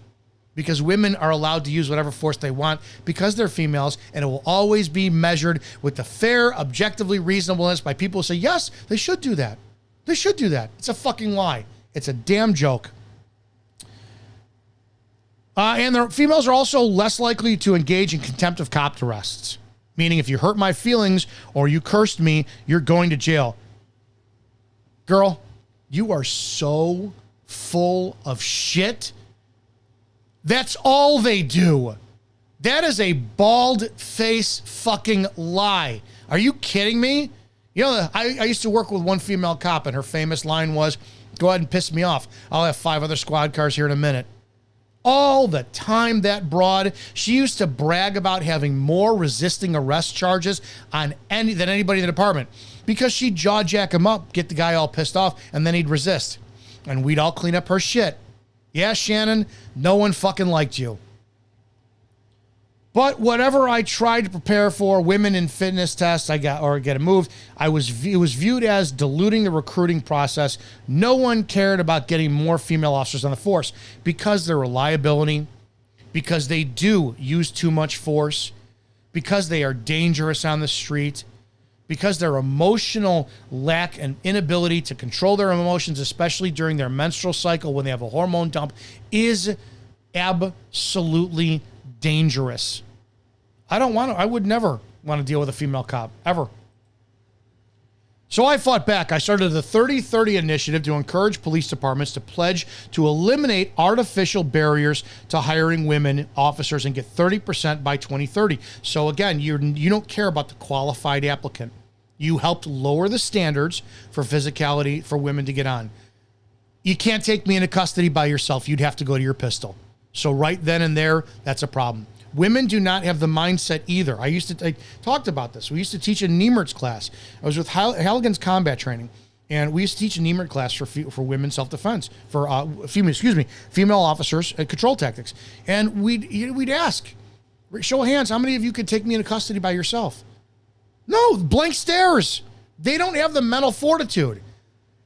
because women are allowed to use whatever force they want because they're females, and it will always be measured with the fair, objectively reasonableness by people who say, yes, they should do that. They should do that. It's a fucking lie. It's a damn joke. And the females are also less likely to engage in contempt of cop arrests. Meaning if you hurt my feelings or you cursed me, you're going to jail. Girl, you are so full of shit. That's all they do. That is a bald face fucking lie. Are you kidding me? You know, I used to work with one female cop, and her famous line was, go ahead and piss me off. I'll have 5 other squad cars here in a minute. All the time, that broad, she used to brag about having more resisting arrest charges than anybody in the department because she'd jaw jack him up, get the guy all pissed off, and then he'd resist. And we'd all clean up her shit. Yeah, Shannon, no one fucking liked you. But whatever I tried to prepare for, women in fitness tests, get it moved, it was viewed as diluting the recruiting process. No one cared about getting more female officers on the force because their reliability, because they do use too much force, because they are dangerous on the street, because their emotional lack and inability to control their emotions, especially during their menstrual cycle when they have a hormone dump, is absolutely dangerous. I would never want to deal with a female cop, ever. So I fought back. I started the 30-30 initiative to encourage police departments to pledge to eliminate artificial barriers to hiring women officers and get 30% by 2030. So again, you don't care about the qualified applicant. You helped lower the standards for physicality for women to get on. You can't take me into custody by yourself. You'd have to go to your pistol. So right then and there, that's a problem. Women do not have the mindset either. I talked about this. We used to teach a Niemert's class. I was with Halligan's combat training, and we used to teach a Niemert class for women's self-defense, for female officers, control tactics. And we'd ask, show of hands, how many of you could take me into custody by yourself? No, blank stares. They don't have the mental fortitude.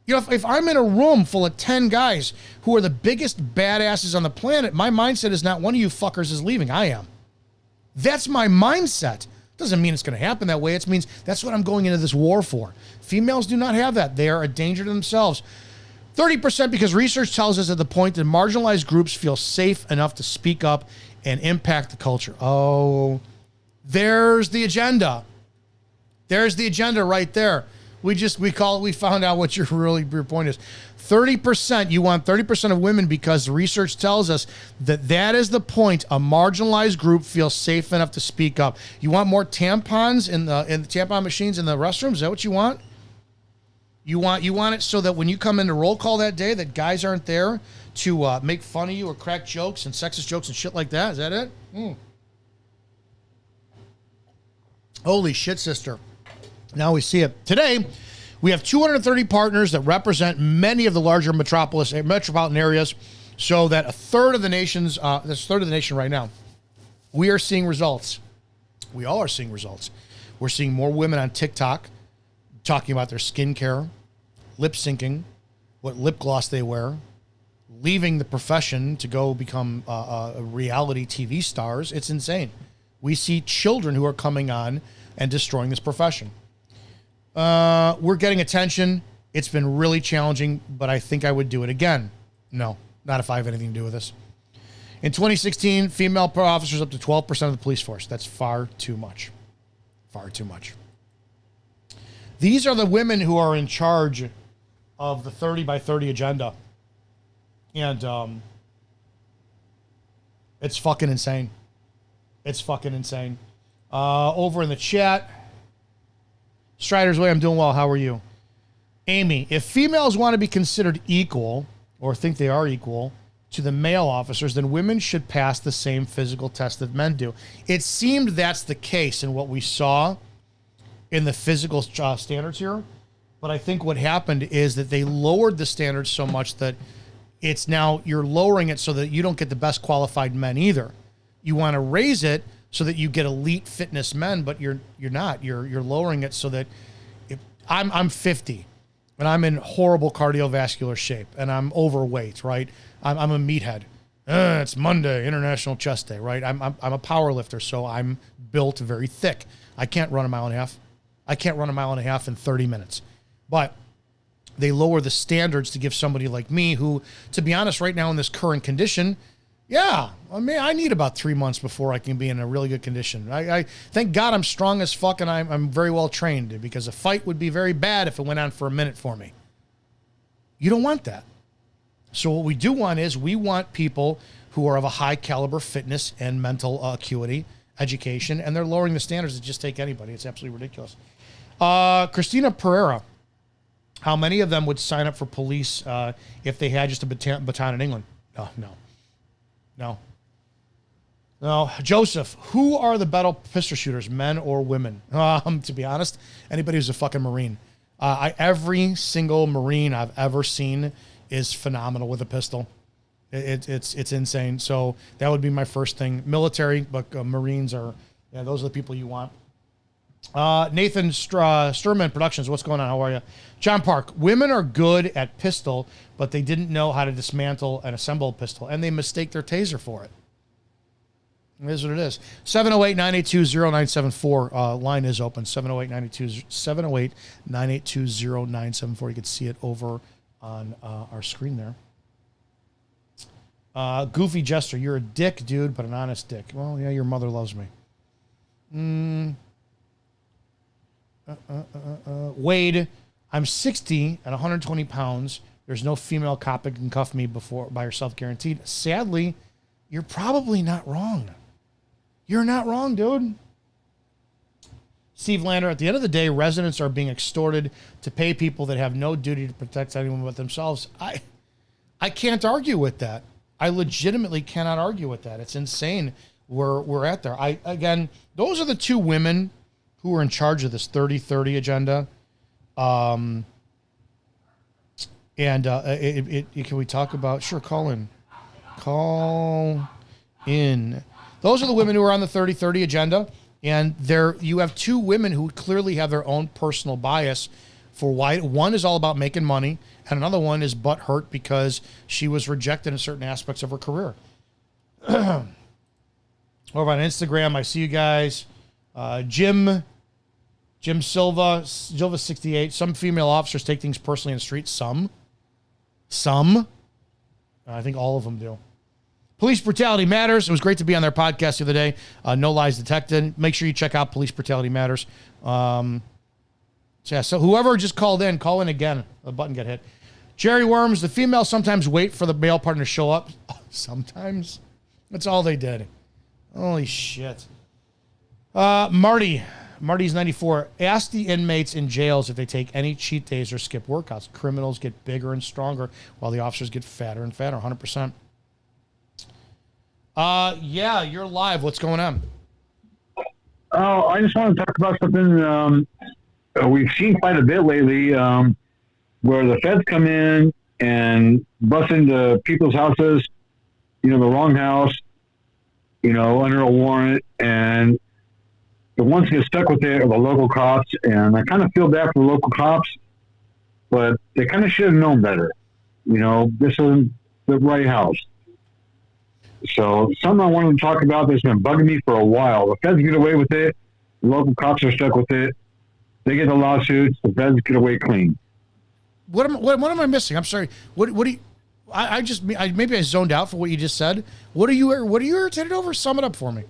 You know, if I'm in a room full of 10 guys who are the biggest badasses on the planet, my mindset is not one of you fuckers is leaving. I am. That's my mindset. Doesn't mean it's going to happen that way. It means that's what I'm going into this war for. Females do not have that. They are a danger to themselves. 30% because research tells us at the point that marginalized groups feel safe enough to speak up and impact the culture. Oh, there's the agenda. There's the agenda right there. We found out what your point is. 30%, you want 30% of women because research tells us that is the point. A marginalized group feels safe enough to speak up. You want more tampons in the tampon machines in the restrooms? Is that what you want? You want it so that when you come into roll call that day, that guys aren't there to make fun of you or crack jokes and sexist jokes and shit like that? Is that it? Holy shit, sister. Now we see it. Today, we have 230 partners that represent many of the larger metropolitan areas, so that a third of the nation right now. We are seeing results. We all are seeing results. We're seeing more women on TikTok talking about their skincare, lip syncing, what lip gloss they wear, leaving the profession to go become reality TV stars. It's insane. We see children who are coming on and destroying this profession. We're getting attention. It's been really challenging, but I think I would do it again. No, not if I have anything to do with this. In 2016, female officers up to 12% of the police force. That's far too much. Far too much. These are the women who are in charge of the 30 by 30 agenda. And it's fucking insane. It's fucking insane. Over in the chat, Strider's Way, I'm doing well. How are you? Amy, if females want to be considered equal or think they are equal to the male officers, then women should pass the same physical test that men do. It seemed that's the case in what we saw in the physical standards here. But I think what happened is that they lowered the standards so much that it's now you're lowering it so that you don't get the best qualified men either. You want to raise it so that you get elite fitness men, but you're not. You're lowering it so that if I'm 50 and I'm in horrible cardiovascular shape and I'm overweight, right? I'm a meathead. It's Monday, International Chest Day, right? I'm a power lifter, so I'm built very thick. I can't run a mile and a half. I can't run a mile and a half in 30 minutes. But they lower the standards to give somebody like me who, to be honest, right now in this current condition, yeah, I mean, I need about 3 months before I can be in a really good condition. I thank God I'm strong as fuck and I'm very well trained, because a fight would be very bad if it went on for a minute for me. You don't want that. So what we do want is we want people who are of a high caliber fitness and mental acuity, education, and they're lowering the standards to just take anybody. It's absolutely ridiculous. Christina Pereira, how many of them would sign up for police if they had just a baton in England? No. Joseph, who are the better pistol shooters, men or women? To be honest, anybody who's a fucking Marine. Every single Marine I've ever seen is phenomenal with a pistol. It's insane. So that would be my first thing. Military, but Marines are, those are the people you want. Nathan Sturman Productions, what's going on? How are you? John Park, women are good at pistol, but they didn't know how to dismantle and assemble a pistol, and they mistake their taser for it. It is what it is. 708-982-0974. Line is open. 708-982-0974. You can see it over on our screen there. Goofy Jester, you're a dick, dude, but an honest dick. Well, yeah, your mother loves me. Wade, I'm 60 and 120 pounds. There's no female cop that can cuff me before by herself, guaranteed. Sadly, you're probably not wrong. You're not wrong, dude. Steve Lander, at the end of the day, residents are being extorted to pay people that have no duty to protect anyone but themselves. I can't argue with that. I legitimately cannot argue with that. It's insane where we're at there. Again, those are the two women who are in charge of this 30-30 agenda. Can we talk about, sure, call in. Those are the women who are on the 30-30 agenda. And you have two women who clearly have their own personal bias for why. One is all about making money, and another one is butthurt because she was rejected in certain aspects of her career. Over on Instagram, I see you guys. Jim Silva 68. Some female officers take things personally in the street. Some. I think all of them do. Police Brutality Matters. It was great to be on their podcast the other day. No Lies Detected. Make sure you check out Police Brutality Matters. So whoever just call in again. The button got hit. Jerry Worms, the females sometimes wait for the male partner to show up. Sometimes. That's all they did. Holy shit. Marty's 94. Ask the inmates in jails if they take any cheat days or skip workouts. Criminals get bigger and stronger while the officers get fatter and fatter. 100%. Yeah, you're live. What's going on? Oh, I just want to talk about something we've seen quite a bit lately, where the feds come in and bust into people's houses, the wrong house, under a warrant, and the ones that get stuck with it are the local cops, and I kind of feel bad for the local cops, but they kind of should have known better. This isn't the right house. So something I wanted to talk about that's been bugging me for a while. The feds get away with it. The local cops are stuck with it. They get the lawsuits. The feds get away clean. What am I missing? I'm sorry. What do you? Maybe I zoned out for what you just said. What are you irritated over? Sum it up for me.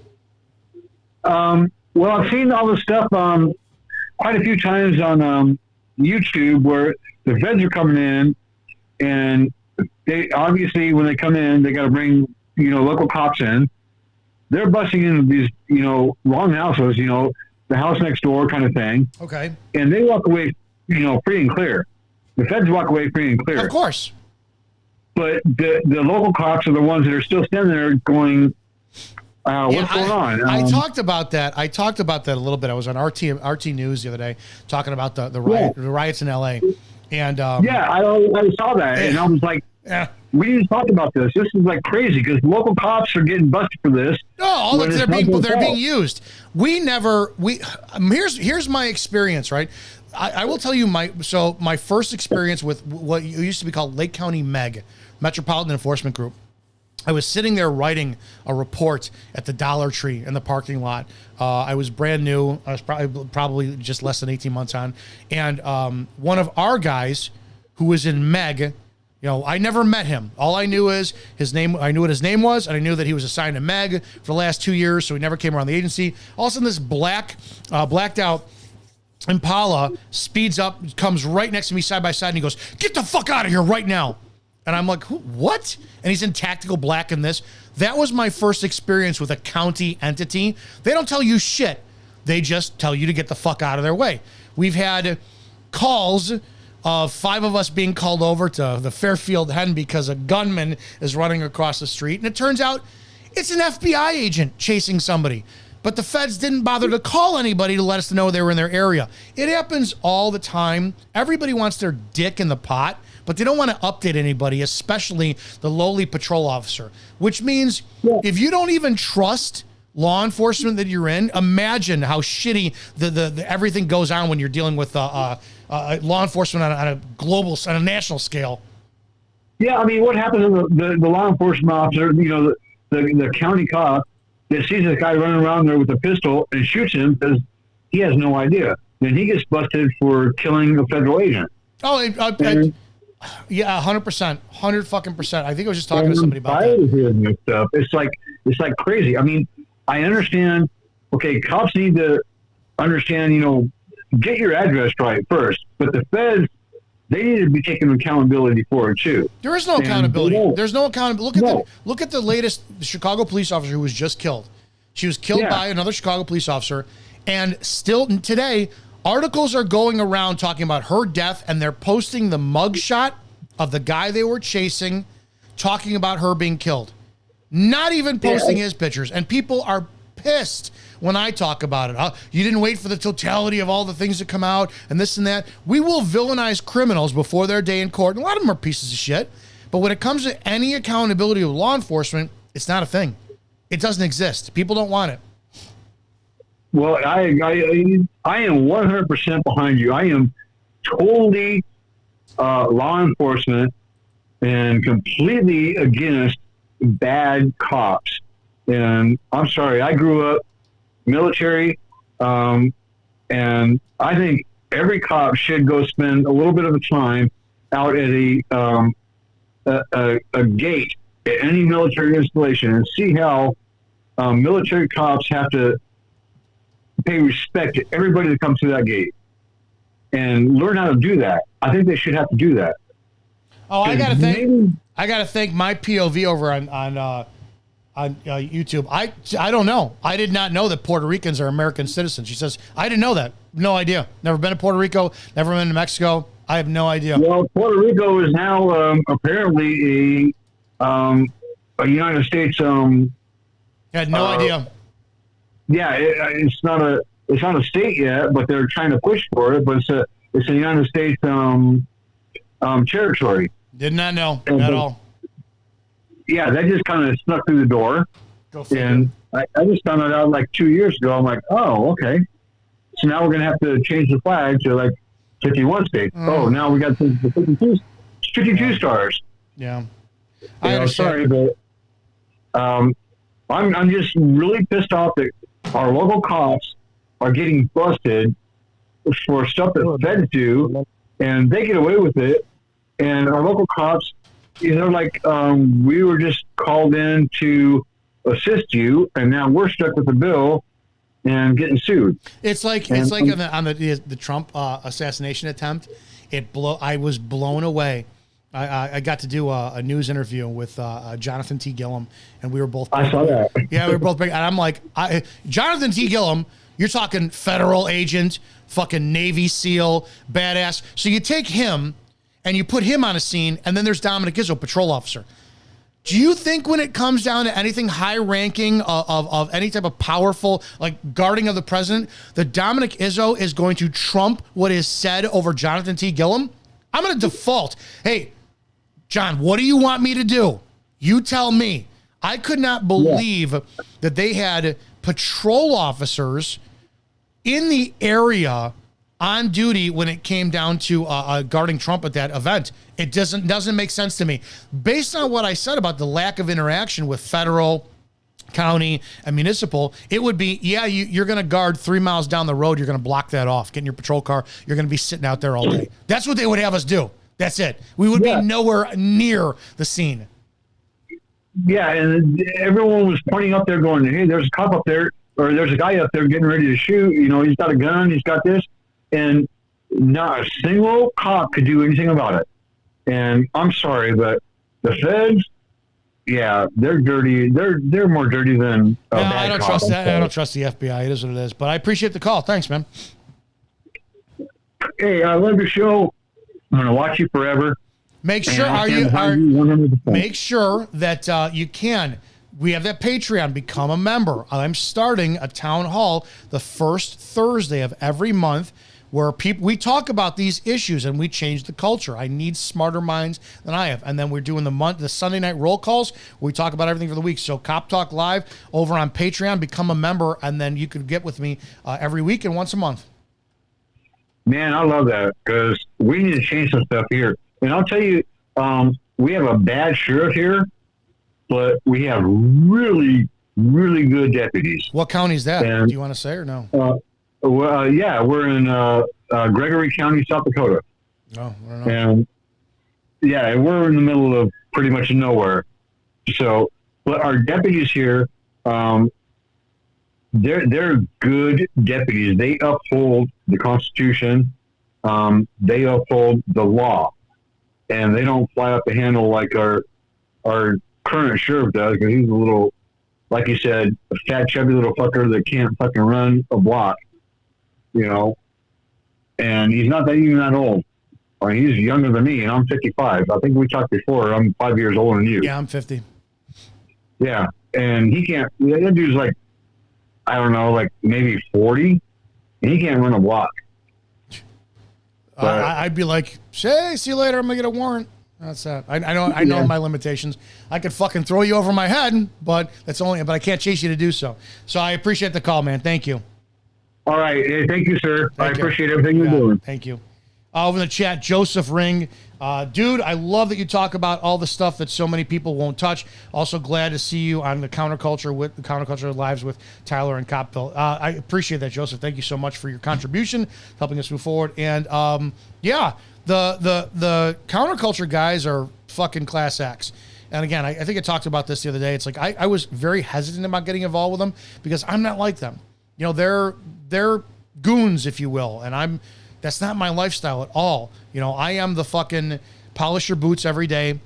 Well, I've seen all this stuff quite a few times on YouTube where the feds are coming in, and they obviously when they come in, they got to bring local cops in. They're busting into these wrong houses, the house next door kind of thing. Okay. And they walk away, free and clear. The feds walk away free and clear. Of course. But the local cops are the ones that are still standing there going, what's going on? I talked about that. I talked about that a little bit. I was on RT News the other day talking about the riots in LA. And I saw that, and I was like, we didn't talk about this. This is like crazy because local cops are getting busted for this. No, they're being used. Here's my experience, right? I will tell you my first experience with what used to be called Lake County Metropolitan Enforcement Group. I was sitting there writing a report at the Dollar Tree in the parking lot. I was brand new. I was probably just less than 18 months on. And one of our guys who was in MEG, I never met him. All I knew is his name. I knew what his name was, and I knew that he was assigned to MEG for the last 2 years, so he never came around the agency. All of a sudden, this blacked out Impala speeds up, comes right next to me side by side, and he goes, "Get the fuck out of here right now." And I'm like, what? And he's in tactical black in this. That was my first experience with a county entity. They don't tell you shit. They just tell you to get the fuck out of their way. We've had calls of 5 of us being called over to the Fairfield Hen because a gunman is running across the street. And it turns out it's an FBI agent chasing somebody. But the feds didn't bother to call anybody to let us know they were in their area. It happens all the time. Everybody wants their dick in the pot, but they don't want to update anybody, especially the lowly patrol officer, which means if you don't even trust law enforcement that you're in, imagine how shitty the everything goes on when you're dealing with law enforcement on a global, on a national scale. Yeah, I mean, what happens to the law enforcement officer, the county cop that sees this guy running around there with a pistol and shoots him because he has no idea. Then he gets busted for killing a federal agent. Oh, yeah, 100%, 100%. I think I was just talking to somebody about that. It's like crazy. I mean, I understand. Okay, cops need to understand, get your address right first. But the feds, they need to be taking accountability for it too. There is no accountability. There's no accountability. Look at the latest Chicago police officer who was just killed. She was killed by another Chicago police officer, and still today, articles are going around talking about her death, and they're posting the mugshot of the guy they were chasing, talking about her being killed. Not even posting his pictures, and people are pissed when I talk about it. You didn't wait for the totality of all the things to come out and this and that. We will villainize criminals before their day in court, and a lot of them are pieces of shit. But when it comes to any accountability of law enforcement, it's not a thing. It doesn't exist. People don't want it. Well, I am 100% behind you. I am totally law enforcement and completely against bad cops. And I'm sorry, I grew up military, and I think every cop should go spend a little bit of a time out at a gate at any military installation and see how military cops have to pay respect to everybody that comes through that gate and learn how to do that. I think they should have to do that. Oh, I gotta thank my POV over on YouTube. I don't know. I did not know that Puerto Ricans are American citizens. She says, I didn't know that. No idea. Never been to Puerto Rico. Never been to Mexico. I have no idea. Well, Puerto Rico is now apparently a United States. I had no idea. Yeah, it's not a state yet, but they're trying to push for it. But it's a United States territory. Did not know at all. Yeah, that just kind of snuck through the door. And I just found it out like 2 years ago. I'm like, oh, okay. So now we're going to have to change the flag to like 51 states. Oh, now we got the 52 stars. Yeah. I understand. Sorry, but I'm just really pissed off that our local cops are getting busted for stuff that feds do, and they get away with it. And our local cops, like we were just called in to assist you, and now we're stuck with the bill and getting sued. It's like on the Trump assassination attempt. I was blown away. I got to do a news interview with Jonathan T. Gillum, and we were both. I saw that. Yeah, we were both big, and I'm like, Jonathan T. Gillum. You're talking federal agent, fucking Navy SEAL, badass. So you take him and you put him on a scene, and then there's Dominic Izzo, patrol officer. Do you think when it comes down to anything high ranking of any type of powerful, like guarding of the president, that Dominic Izzo is going to trump what is said over Jonathan T. Gillum? I'm going to default. Hey, John, what do you want me to do? You tell me. I could not believe that they had patrol officers in the area on duty when it came down to guarding Trump at that event. It doesn't make sense to me. Based on what I said about the lack of interaction with federal, county, and municipal, it would be, you're going to guard 3 miles down the road. You're going to block that off. Get in your patrol car. You're going to be sitting out there all day. That's what they would have us do. That's it. We would be nowhere near the scene. Yeah, and everyone was pointing up there going, hey, there's a cop up there, or there's a guy up there getting ready to shoot. He's got a gun. He's got this. And not a single cop could do anything about it. And I'm sorry, but the feds, they're dirty. They're more dirty than a bad I don't cop. trust that. I don't trust the FBI. It is what it is. But I appreciate the call. Thanks, man. Hey, I love your show. I'm going to watch you forever. Make sure make sure that you can. We have that Patreon. Become a member. I'm starting a town hall the first Thursday of every month, where we talk about these issues and we change the culture. I need smarter minds than I have. And then we're doing the Sunday night roll calls where we talk about everything for the week. So Cop Talk Live over on Patreon, become a member, and then you could get with me every week and once a month. Man, I love that, because we need to change some stuff here. And I'll tell you, we have a bad sheriff here, but we have really, really good deputies. What county is that? Do you want to say or no? We're in Gregory County, South Dakota. Oh, I don't know. And we're in the middle of pretty much nowhere. So, but our deputies here, they're good deputies. They uphold the Constitution. They uphold the law, and they don't fly off the handle like our current sheriff does, because he's a little, like you said, a fat, chubby little fucker that can't fucking run a block, and he's not even that old. I mean, he's younger than me, and I'm 55. I think we talked before. I'm 5 years older than you. Yeah, I'm 50. Yeah, and he can't. That dude's like, I don't know, like maybe 40, and he can't run a block. I'd be like, hey, see you later. I'm gonna get a warrant. That's that. I know my limitations. I could fucking throw you over my head, but I can't chase you to do so. So I appreciate the call, man. Thank you. All right. Hey, thank you, sir. I appreciate everything you're doing. Thank you. Over in the chat, Joseph Ring. Dude, I love that you talk about all the stuff that so many people won't touch. Also glad to see you on the Counterculture Lives with Tyler and Copville. I appreciate that, Joseph. Thank you so much for your contribution, helping us move forward. And the Counterculture guys are fucking class acts. And again, I think I talked about this the other day. It's like I was very hesitant about getting involved with them because I'm not like them. They're goons, if you will, and that's not my lifestyle at all. I am the fucking polish your boots every day,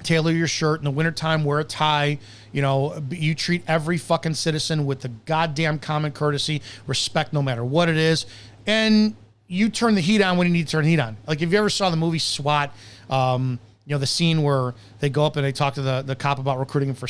tailor your shirt in the wintertime, wear a tie. You treat every fucking citizen with the goddamn common courtesy, respect no matter what it is. And you turn the heat on when you need to turn the heat on. Like if you ever saw the movie SWAT, the scene where they go up and they talk to the cop about recruiting him for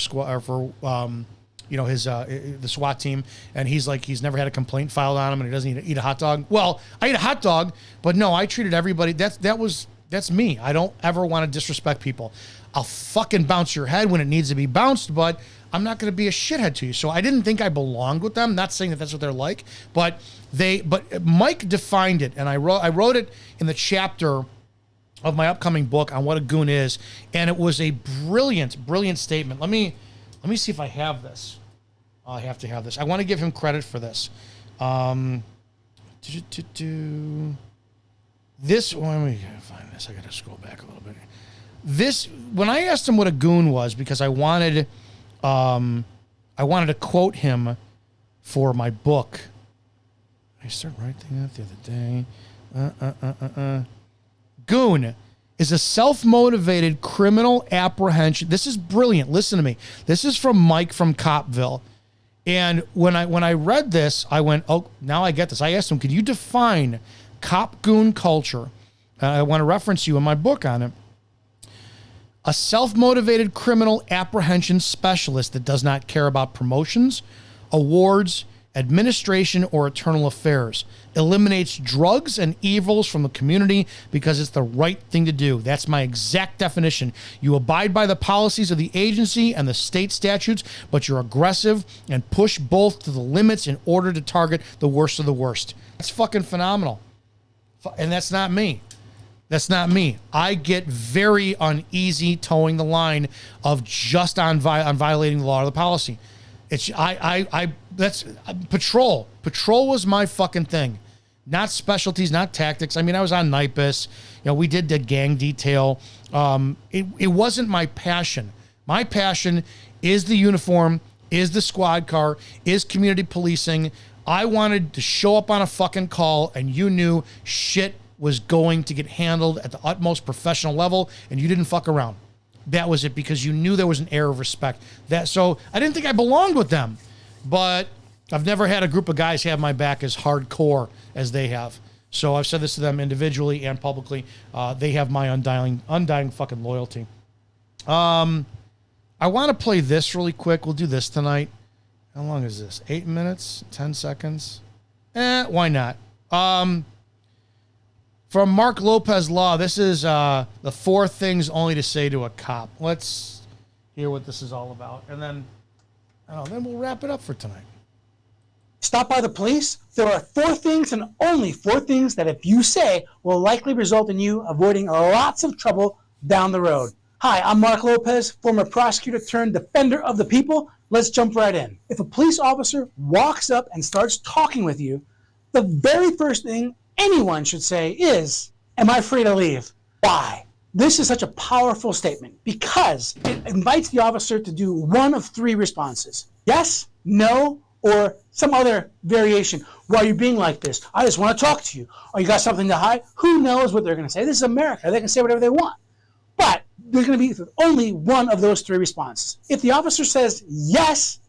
the SWAT team, and he's like, he's never had a complaint filed on him, and he doesn't eat a hot dog. Well, I eat a hot dog, but no, I treated everybody. That's me. I don't ever want to disrespect people. I'll fucking bounce your head when it needs to be bounced, but I'm not going to be a shithead to you. So I didn't think I belonged with them. Not saying that that's what they're like, but Mike defined it, and I wrote it in the chapter of my upcoming book on what a goon is, and it was a brilliant statement. Let me see if I have this. I have to have this. I want to give him credit for this. This one, we gotta find this. I gotta scroll back a little bit. When I asked him what a goon was, because I wanted to quote him for my book. I started writing that the other day. Goon is a self-motivated criminal apprehension. This is brilliant. Listen to me. This is from Mike from Copville. And when I read this, I went, oh, now I get this. I asked him, could you define cop goon culture? I want to reference you in my book on it. A self-motivated criminal apprehension specialist that does not care about promotions, awards, administration, or internal affairs. Eliminates drugs and evils from the community because it's the right thing to do. That's my exact definition. You abide by the policies of the agency and the state statutes, but you're aggressive and push both to the limits in order to target the worst of the worst. That's fucking phenomenal. And that's not me. That's not me. I get very uneasy towing the line of just on violating the law or the policy. That's patrol. Patrol was my fucking thing. Not specialties, not tactics. I mean, I was on NIPUS. We did the gang detail. It wasn't my passion. My passion is the uniform, is the squad car, is community policing. I wanted to show up on a fucking call and you knew shit was going to get handled at the utmost professional level and you didn't fuck around. That was it, because you knew there was an air of respect. So I didn't think I belonged with them, but I've never had a group of guys have my back as hardcore as they have. So I've said this to them individually and publicly. They have my undying fucking loyalty. I want to play this really quick. We'll do this tonight. How long is this? 8 minutes? 10 seconds? Why not? From Mark Lopez Law, this is the 4 things only to say to a cop. Let's hear what this is all about. And then we'll wrap it up for tonight. Stop by the police. There are 4 things and only 4 things that if you say will likely result in you avoiding lots of trouble down the road. Hi, I'm Mark Lopez, former prosecutor turned defender of the people. Let's jump right in. If a police officer walks up and starts talking with you, the very first thing anyone should say is, am I free to leave? Why? This is such a powerful statement because it invites the officer to do one of 3 responses. Yes, no, or some other variation. Why are you being like this? I just want to talk to you. Or you got something to hide? Who knows what they're going to say? This is America. They can say whatever they want. But there's going to be only one of those three responses. If the officer says yes,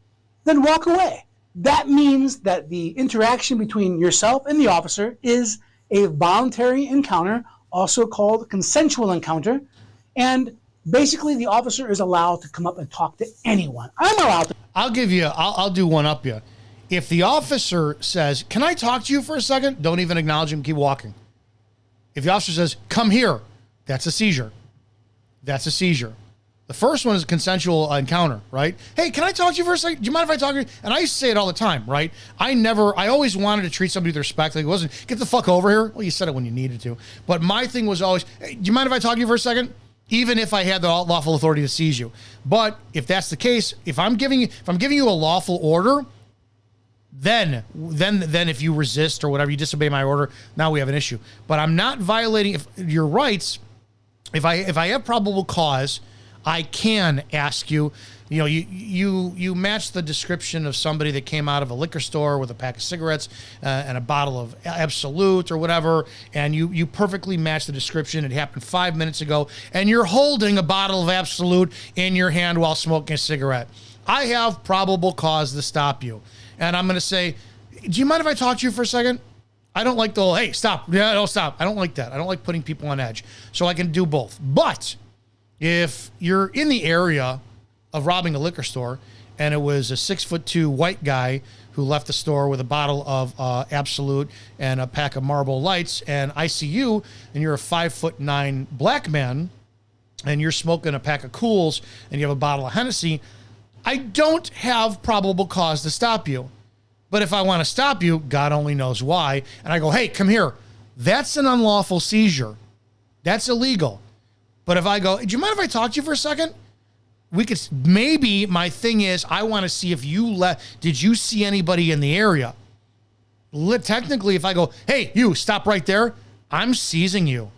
then walk away. That means that the interaction between yourself and the officer is a voluntary encounter, also called consensual encounter. And basically, the officer is allowed to come up and talk to anyone. I'm allowed to. I'll do one up you. If the officer says, "Can I talk to you for a second?" Don't even acknowledge him. Keep walking. If the officer says, "Come here," that's a seizure. That's a seizure. The first one is a consensual encounter, right? Hey, can I talk to you for a second? Do you mind if I talk to you? And I used to say it all the time, right? I always wanted to treat somebody with respect. Like it wasn't, get the fuck over here. Well, you said it when you needed to. But my thing was always, hey, do you mind if I talk to you for a second? Even if I had the lawful authority to seize you. But if that's the case, if I'm giving you a lawful order, then if you resist or whatever, you disobey my order, now we have an issue. But I'm not violating your rights. If I have probable cause, I can ask you, you match the description of somebody that came out of a liquor store with a pack of cigarettes and a bottle of Absolute or whatever, and you perfectly match the description. It happened 5 minutes ago, and you're holding a bottle of Absolute in your hand while smoking a cigarette. I have probable cause to stop you. And I'm going to say, do you mind if I talk to you for a second? I don't like the whole, hey, stop. Yeah, don't stop. I don't like that. I don't like putting people on edge. So I can do both. But if you're in the area of robbing a liquor store and it was a 6'2" white guy who left the store with a bottle of Absolute and a pack of Marlboro Lights, and I see you and you're a 5'9" black man and you're smoking a pack of Cools and you have a bottle of Hennessy, I don't have probable cause to stop you. But if I want to stop you, God only knows why, and I go, hey, come here, that's an unlawful seizure. That's illegal. But if I go, do you mind if I talk to you for a second? We could, maybe my thing is, I want to see if did you see anybody in the area? Technically, if I go, hey, you stop right there, I'm seizing you.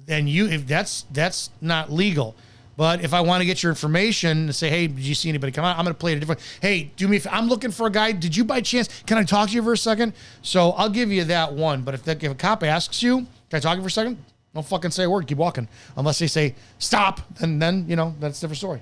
And if that's not legal. But if I want to get your information and say, hey, did you see anybody come out? I'm going to play it a different. Hey, do me. I'm looking for a guy. Did you by chance? Can I talk to you for a second? So I'll give you that one. But if a cop asks you, can I talk to you for a second? Don't fucking say a word. Keep walking. Unless they say stop, and then that's a different story.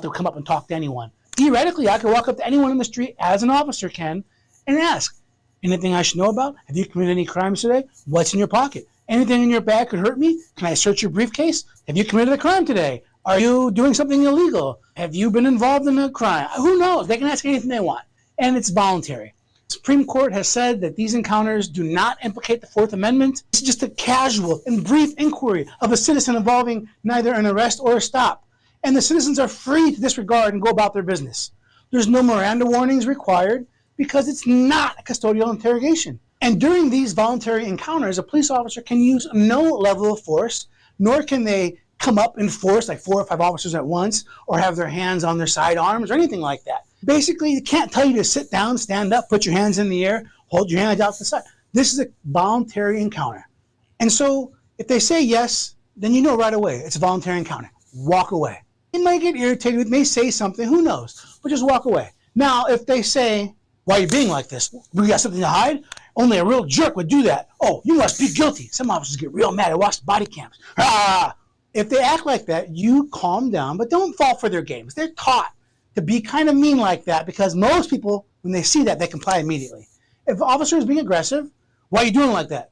To come up and talk to anyone. Theoretically, I could walk up to anyone in the street as an officer can and ask, anything I should know about? Have you committed any crimes today? What's in your pocket? Anything in your bag could hurt me? Can I search your briefcase? Have you committed a crime today? Are you doing something illegal? Have you been involved in a crime? Who knows? They can ask anything they want. And it's voluntary. The Supreme Court has said that these encounters do not implicate the Fourth Amendment. It's just a casual and brief inquiry of a citizen involving neither an arrest or a stop. And the citizens are free to disregard and go about their business. There's no Miranda warnings required because it's not a custodial interrogation. And during these voluntary encounters, a police officer can use no level of force, nor can they come up in force, like 4 or 5 officers at once, or have their hands on their sidearms or anything like that. Basically, they can't tell you to sit down, stand up, put your hands in the air, hold your hands out to the side. This is a voluntary encounter. And so if they say yes, then you know right away it's a voluntary encounter. Walk away. You might get irritated, may say something, who knows, but just walk away. Now, if they say, why are you being like this? We got something to hide? Only a real jerk would do that. Oh, you must be guilty. Some officers get real mad. I watch body cams. If they act like that, you calm down, but don't fall for their games. They're taught to be kind of mean like that because most people, when they see that, they comply immediately. If the officer is being aggressive, why are you doing like that?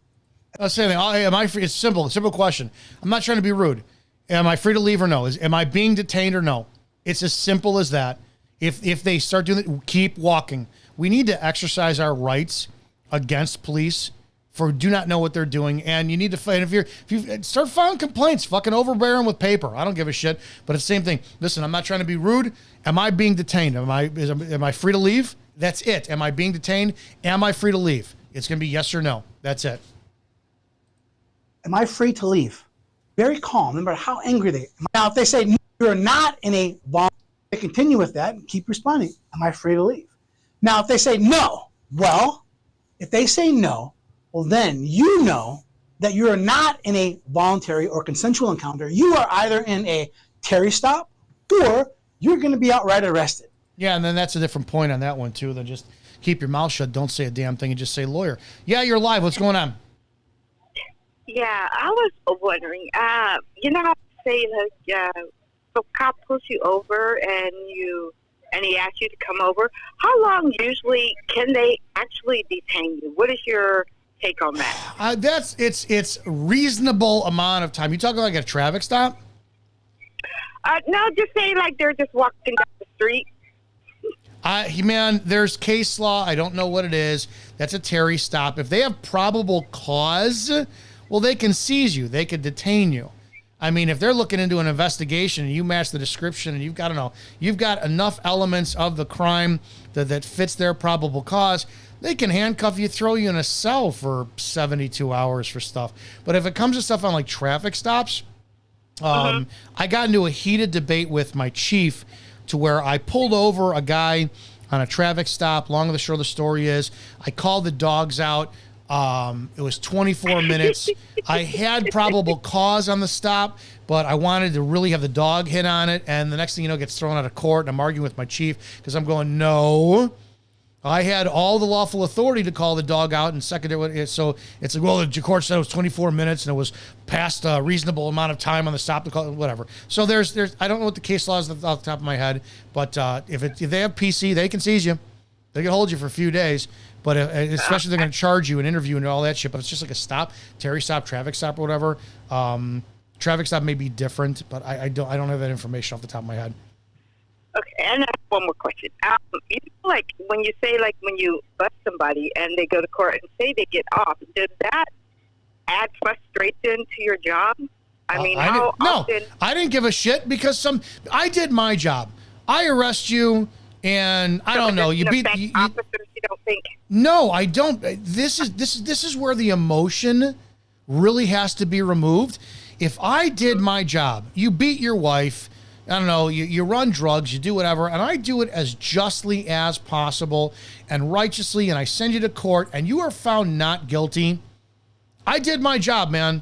I'll say anything. Am I free? It's simple question. I'm not trying to be rude. Am I free to leave or no? Am I being detained or no? It's as simple as that. If they start doing it, keep walking. We need to exercise our rights against police for do not know what they're doing, and you need to fight. If you start filing complaints, fucking overbear them with paper. I don't give a shit. But it's the same thing. Listen, I'm not trying to be rude. Am I being detained? Am I free to leave? That's it. Am I being detained? Am I free to leave? It's gonna be yes or no. That's it. Am I free to leave? Very calm, no matter how angry they are. Now, if they say no, you're not in a voluntary, they continue with that and keep responding. Am I free to leave? Now, if they say no, well, if they say no, well, then you know that you are not in a voluntary or consensual encounter. You are either in a Terry stop or you're going to be outright arrested. Yeah, and then that's a different point on that one, too, than just keep your mouth shut. Don't say a damn thing and just say lawyer. Yeah, you're live. What's going on? Yeah, I was wondering, you know how to say, like, the cop pulls you over and he asks you to come over. How long usually can they actually detain you? What is your take on that? It's reasonable amount of time. You talking like a traffic stop? No, just say like they're just walking down the street. Man, there's case law. I don't know what it is. That's a Terry stop. If they have probable cause, well, they can seize you. They could detain you. I mean, if they're looking into an investigation and you match the description and you've got enough elements of the crime that fits their probable cause, they can handcuff you, throw you in a cell for 72 hours for stuff. But if it comes to stuff on like traffic stops, I got into a heated debate with my chief to where I pulled over a guy on a traffic stop. Long and the short of the story is I called the dogs out. It was 24 minutes. I had probable cause on the stop, but I wanted to really have the dog hit on it. And the next thing you know, it gets thrown out of court. And I'm arguing with my chief because I'm going, no, I had all the lawful authority to call the dog out and secondary. So it's like, well, the court said it was 24 minutes and it was past a reasonable amount of time on the stop to call, whatever. So there's, I don't know what the case law is off the top of my head, but if they have PC, they can seize you. They can hold you for a few days. But especially they're going to charge you an interview and all that shit. But it's just like a stop, Terry stop, traffic stop, or whatever. Traffic stop may be different, but I don't have that information off the top of my head. Okay, and I have one more question. You know, like when you say like when you bust somebody and they go to court and say they get off, does that add frustration to your job? I mean, how often? No, I didn't give a shit because I did my job. I arrest you. And I don't know. You beat officers. You don't think? No, I don't. This is where the emotion really has to be removed. If I did my job, you beat your wife. I don't know. You run drugs. You do whatever, and I do it as justly as possible and righteously, and I send you to court, and you are found not guilty. I did my job, man.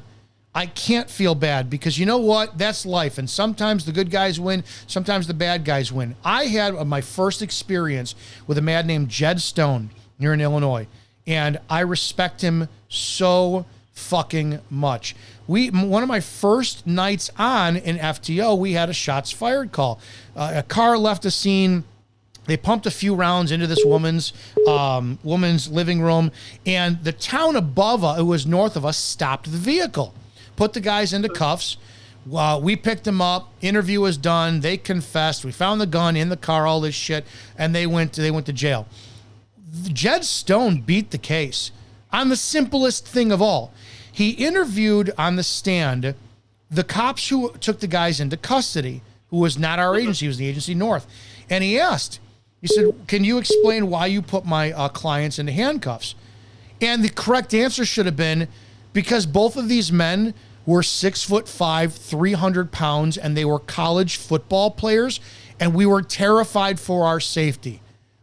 I can't feel bad because you know what? That's life. And sometimes the good guys win. Sometimes the bad guys win. I had my first experience with a man named Jed Stone here in Illinois. And I respect him so fucking much. One of my first nights on in FTO, we had a shots fired call. A car left a scene. They pumped a few rounds into this woman's living room. And the town above us, it was north of us, stopped the vehicle. Put the guys into cuffs. We picked them up. Interview was done. They confessed. We found the gun in the car, all this shit, and they went to jail. Jed Stone beat the case on the simplest thing of all. He interviewed on the stand the cops who took the guys into custody, who was not our agency, it was the agency north. And he said, can you explain why you put my clients into handcuffs? And the correct answer should have been, because both of these men were 6'5", 300 pounds, and they were college football players, and we were terrified for our safety.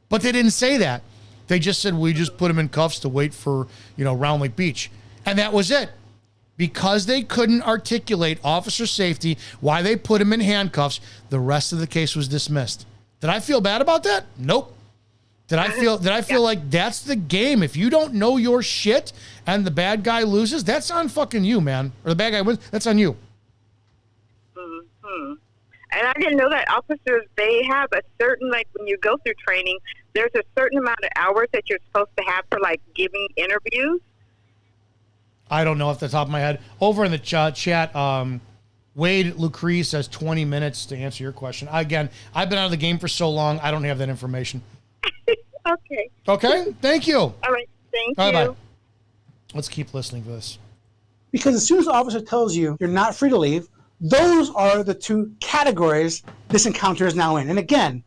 But they didn't say that. They just said, we just put them in cuffs to wait for, Round Lake Beach. And that was it. Because they couldn't articulate officer safety, why they put him in handcuffs, the rest of the case was dismissed. Did I feel bad about that? Nope. Did I feel like that's the game? If you don't know your shit and the bad guy loses, that's on fucking you, man. Or the bad guy wins, that's on you. Mm-hmm. And I didn't know that officers, they have a certain, like when you go through training, there's a certain amount of hours that you're supposed to have for like giving interviews. I don't know off the top of my head. Over in the chat, Wade Lucree says 20 minutes to answer your question. Again, I've been out of the game for so long, I don't have that information. Okay. Okay. Thank you. All right. Thank you. Bye. Let's keep listening for this. Because as soon as the officer tells you you're not free to leave, those are the two categories this encounter is now in. And again,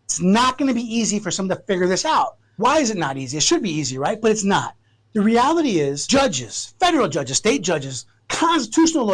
it's not going to be easy for someone to figure this out. Why is it not easy? It should be easy, right? But it's not. The reality is judges, federal judges, state judges, constitutional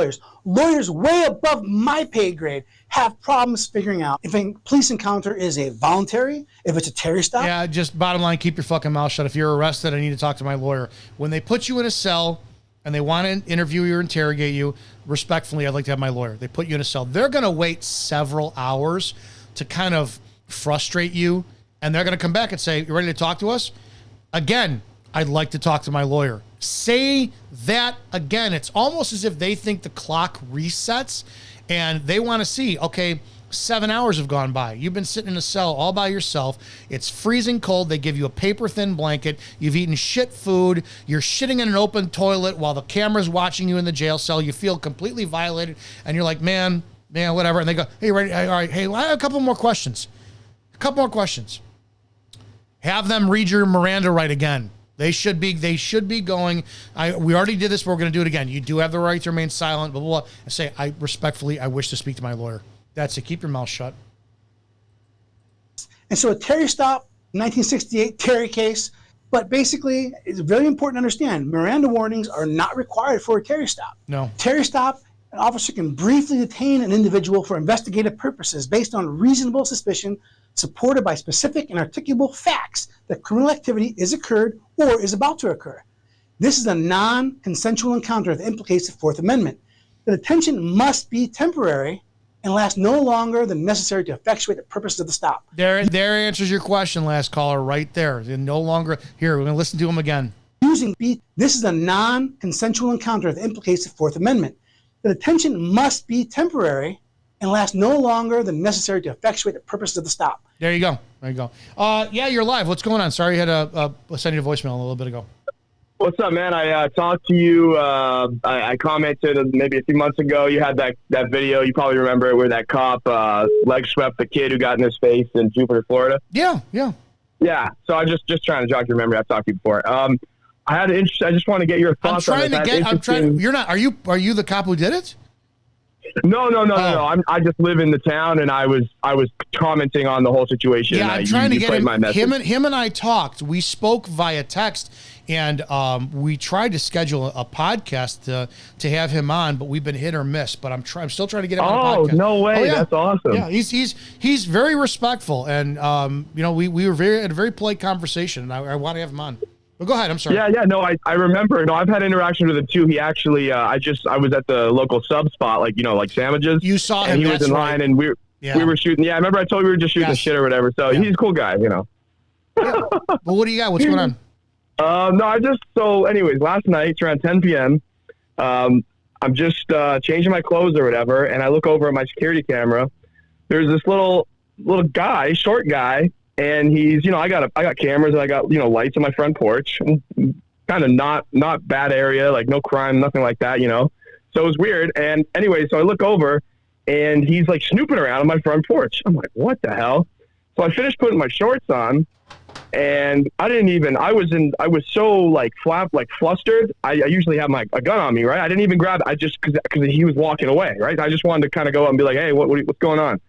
lawyers way above my pay grade have problems figuring out if a police encounter is a voluntary, if it's a Terry stop. Yeah, just bottom line, keep your fucking mouth shut. If you're arrested, I need to talk to my lawyer. When they put you in a cell and they want to interview you or interrogate you, respectfully, I'd like to have my lawyer. They put you in a cell. They're going to wait several hours to kind of frustrate you and they're going to come back and say, "You ready to talk to us?" Again, I'd like to talk to my lawyer. Say that again. It's almost as if they think the clock resets and they want to see, okay, 7 hours have gone by. You've been sitting in a cell all by yourself. It's freezing cold. They give you a paper thin blanket. You've eaten shit food. You're shitting in an open toilet while the camera's watching you in the jail cell. You feel completely violated and you're like, man, whatever. And they go, hey, ready? All right. Hey, I have a couple more questions. Have them read your Miranda right again. They should be going, we already did this, but we're going to do it again. You do have the right to remain silent, blah, blah, blah. And say, I wish to speak to my lawyer. That's it. Keep your mouth shut. And so a Terry stop, 1968 Terry case, but basically it's very important to understand Miranda warnings are not required for a Terry stop. No. Terry stop, an officer can briefly detain an individual for investigative purposes based on reasonable suspicion supported by specific and articulable facts that criminal activity is occurred or is about to occur. This is a non-consensual encounter that implicates the Fourth Amendment. The detention must be temporary and last no longer than necessary to effectuate the purposes of the stop. There answers your question, last caller, right there. No longer. Here, we're going to listen to him again. This is a non-consensual encounter that implicates the Fourth Amendment. The detention must be temporary and last no longer than necessary to effectuate the purposes of the stop. There you go. Yeah, you're live. What's going on? Sorry, I had send you a voicemail a little bit ago. What's up, man? I talked to you. I commented maybe a few months ago. You had that video. You probably remember it, where that cop leg swept the kid who got in his face in Jupiter, Florida. Yeah. So I just trying to jog your memory. I've talked to you before. I just want to get your thoughts on it. You're not. Are you the cop who did it? No. I just live in the town, and I was commenting on the whole situation. Yeah, I'm trying to get him and I talked. We spoke via text, and we tried to schedule a podcast to have him on, but we've been hit or miss. But I'm still trying to get him on the podcast. No way! Yeah. That's awesome. Yeah, he's very respectful, and we had a very polite conversation, and I want to have him on. But go ahead. I'm sorry. Yeah. No, I remember. No, I've had interaction with him too. He actually, I was at the local sub spot, like sandwiches. You saw him. And he was in line, and we were shooting. Yeah, I remember. I told you we were just shooting the shit or whatever. So he's a cool guy, Yeah. Well, what do you got? What's going on? So anyways, last night, it's around 10 p.m. I'm just changing my clothes or whatever, and I look over at my security camera. There's this little guy, short guy. And he's, I got cameras and I got, lights on my front porch, kind of not bad area, like no crime, nothing like that, So it was weird. And anyway, so I look over and he's like snooping around on my front porch. I'm like, what the hell? So I finished putting my shorts on and I was so flustered. I usually have a gun on me, right? I didn't even grab it. Cause he was walking away, right? I just wanted to kind of go up and be like, hey, what's going on?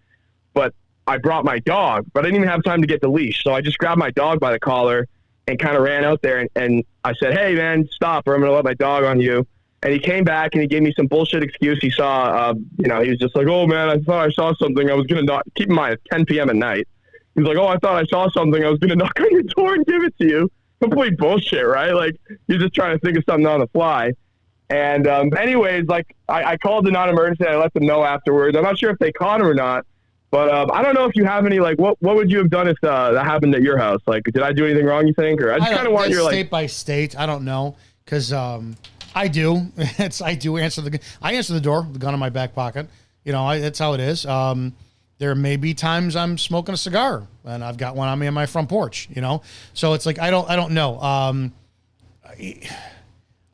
But I brought my dog, but I didn't even have time to get the leash. So I just grabbed my dog by the collar and kind of ran out there. And I said, hey, man, stop or I'm going to let my dog on you. And he came back and he gave me some bullshit excuse. He saw, he was just like, oh, man, I thought I saw something. I was going to knock. Keep in mind, it's 10 p.m. at night. He's like, oh, I thought I saw something. I was going to knock on your door and give it to you. Complete bullshit, right? Like, you're just trying to think of something on the fly. And anyways, I called the non-emergency. I let them know afterwards. I'm not sure if they caught him or not. But I don't know if you have any, what would you have done if that happened at your house? Like, did I do anything wrong, you think? Or I just kind of want your, state by state, I don't know. Because I do. I answer the door, the gun in my back pocket. That's how it is. There may be times I'm smoking a cigar and I've got one on me on my front porch, So it's like, I don't know.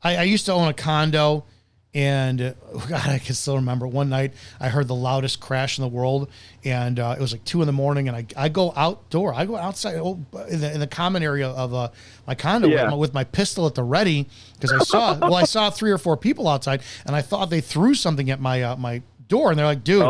I used to own a condo. And God, I can still remember one night I heard the loudest crash in the world, and it was like 2 a.m. And I go outdoor. I go outside in the common area of my condo with my pistol at the ready because I saw 3 or 4 people outside, and I thought they threw something at my door, and they're like, dude,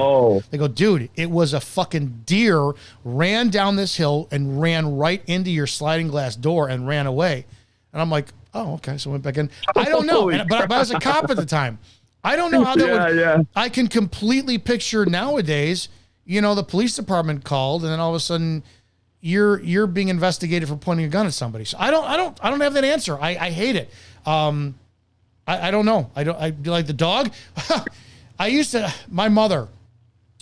they go, dude, it was a fucking deer ran down this hill and ran right into your sliding glass door and ran away. And I'm like, oh, okay. So I went back in. I don't know. But I was a cop at the time. I don't know how that would. I can completely picture nowadays, the police department called and then all of a sudden you're being investigated for pointing a gun at somebody. So I don't have that answer. I hate it. I don't know. I like the dog. My mother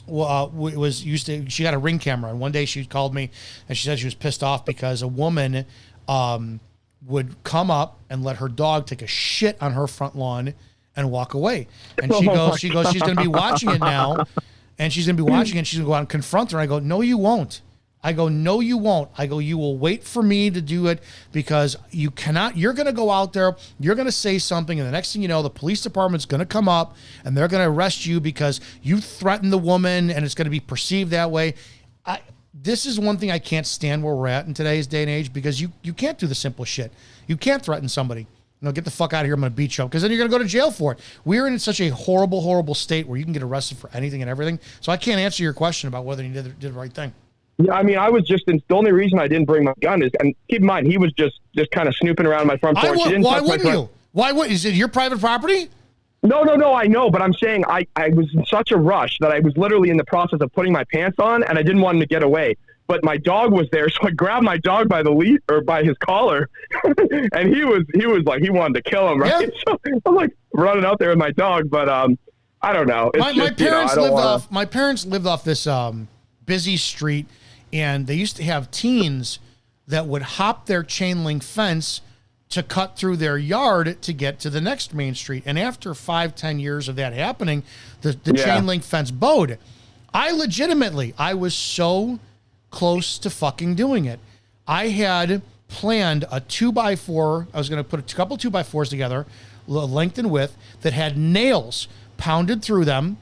she got a Ring camera, and one day she called me and she said she was pissed off because a woman would come up and let her dog take a shit on her front lawn and walk away. And she goes, she's going to be watching it now, and she's going to be watching it, and she's going to go out and confront her. I go, no, you won't. I go, no, you won't. I go, you will wait for me to do it because you cannot. You're going to go out there, you're going to say something, and the next thing you know, the police department's going to come up and they're going to arrest you because you threatened the woman, and it's going to be perceived that way. This is one thing I can't stand where we're at in today's day and age, because you can't do the simple shit. You can't threaten somebody. Get the fuck out of here. I'm going to beat you up, because then you're going to go to jail for it. We're in such a horrible, horrible state where you can get arrested for anything and everything. So I can't answer your question about whether you did the right thing. Yeah, I mean, I was just, the only reason I didn't bring my gun is, and keep in mind, he was just kind of snooping around my front porch. Why wouldn't you? Why would? Is it your private property? No, I know, but I'm saying I was in such a rush that I was literally in the process of putting my pants on, and I didn't want him to get away. But my dog was there, so I grabbed my dog by the lead, or by his collar, and he was like, he wanted to kill him, right? Yeah. So I'm like running out there with my dog, but I don't know. It's my parents lived off this busy street. And they used to have teens that would hop their chain link fence to cut through their yard to get to the next main street. And after 5-10 years of that happening, the chain link fence bowed. I was so close to fucking doing it. I had planned a 2x4. I was going to put a couple 2x4s together, length and width, that had nails pounded through them.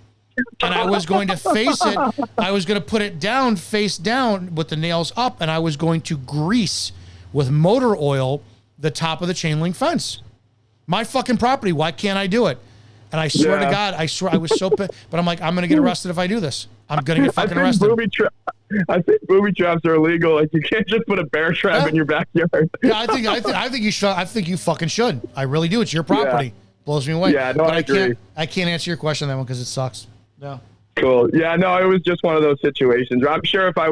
And I was going to face it. I was going to put it down, face down with the nails up, and I was going to grease with motor oil the top of the chain link fence. My fucking property. Why can't I do it? And I swear to God, I was so pissed. But I'm like, I'm going to get arrested if I do this. I'm going to get fucking arrested. I think booby traps are illegal. Like, you can't just put a bear trap in your backyard. Yeah, I think you should. I think you fucking should. I really do. It's your property. Blows me away. Yeah, no, I agree. I can't answer your question on that one because it sucks. No. Cool. Yeah, no, it was just one of those situations. I'm sure if I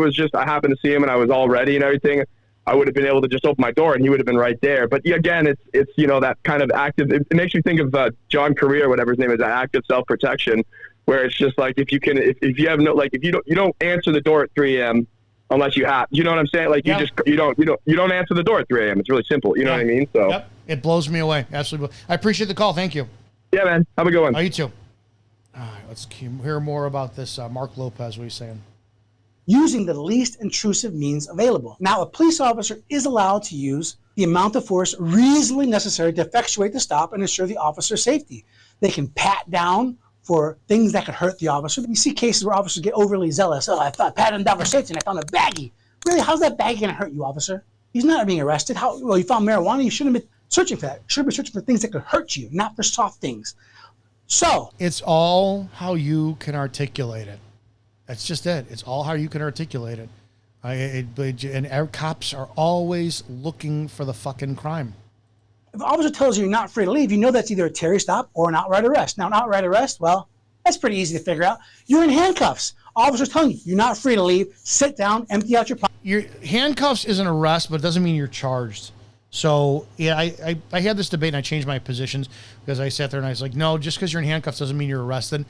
happened to see him and I was all ready and everything, I would have been able to just open my door and he would have been right there. But again, it's that kind of active. It makes me think of John Career, whatever his name is, that active self-protection, where it's just like if you don't answer the door at 3 a.m. unless you have, you know what I'm saying? Like you don't answer the door at 3 a.m. It's really simple. You know what I mean? So it blows me away. Absolutely. I appreciate the call. Thank you. Yeah, man. Have a good one. Oh, you too. All right, let's hear more about this. Mark Lopez, what are you saying? Using the least intrusive means available. Now, a police officer is allowed to use the amount of force reasonably necessary to effectuate the stop and ensure the officer's safety. They can pat down for things that could hurt the officer. You see cases where officers get overly zealous. Oh, I patted him down for safety and I found a baggie. Really, how's that baggie going to hurt you, officer? He's not being arrested. Well, you found marijuana. You shouldn't have been searching for that. You should have been searching for things that could hurt you, not for soft things. So it's all how you can articulate it. That's just it. It's all how you can articulate it. And our cops are always looking for the fucking crime. If the officer tells you you're not free to leave, you know that's either a Terry stop or an outright arrest. Now, an outright arrest, well, that's pretty easy to figure out. You're in handcuffs. Officer's telling you you're not free to leave. Sit down, empty out your pocket. Your handcuffs is an arrest, but it doesn't mean you're charged. So, yeah, I had this debate and I changed my positions because I sat there and I was like, no, just because you're in handcuffs doesn't mean you're arrested.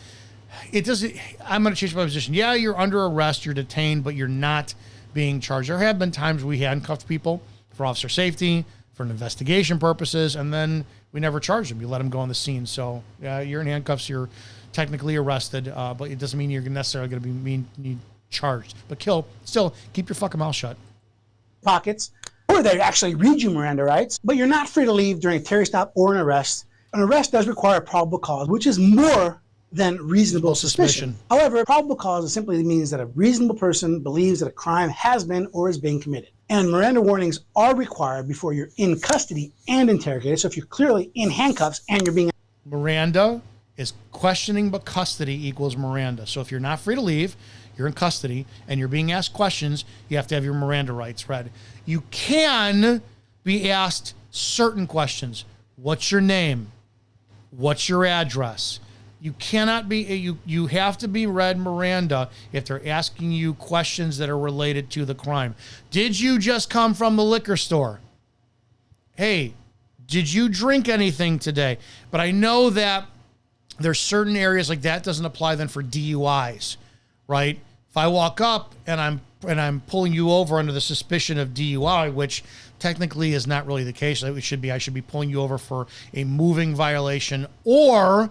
It doesn't. I'm going to change my position. Yeah, you're under arrest, you're detained, but you're not being charged. There have been times we handcuffed people for officer safety, for investigation purposes, and then we never charged them. You let them go on the scene. So, yeah, you're in handcuffs, you're technically arrested, but it doesn't mean you're necessarily going to be charged. But still, keep your fucking mouth shut. Pockets. Or they actually read you Miranda rights, but you're not free to leave during a Terry stop or an arrest. An arrest does require probable cause, which is more than reasonable suspicion. However, probable cause simply means that a reasonable person believes that a crime has been or is being committed. And Miranda warnings are required before you're in custody and interrogated. So if you're clearly in handcuffs and you're being... Miranda is questioning, but custody equals Miranda. So if you're not free to leave, you're in custody, and you're being asked questions, you have to have your Miranda rights read. You can be asked certain questions. What's your name? What's your address? You cannot be, you have to be read Miranda if they're asking you questions that are related to the crime. Did you just come from the liquor store? Hey, did you drink anything today? But I know that there's certain areas like that doesn't apply then for DUIs, right? If I walk up and I'm pulling you over under the suspicion of DUI, which technically is not really the case. I should be pulling you over for a moving violation or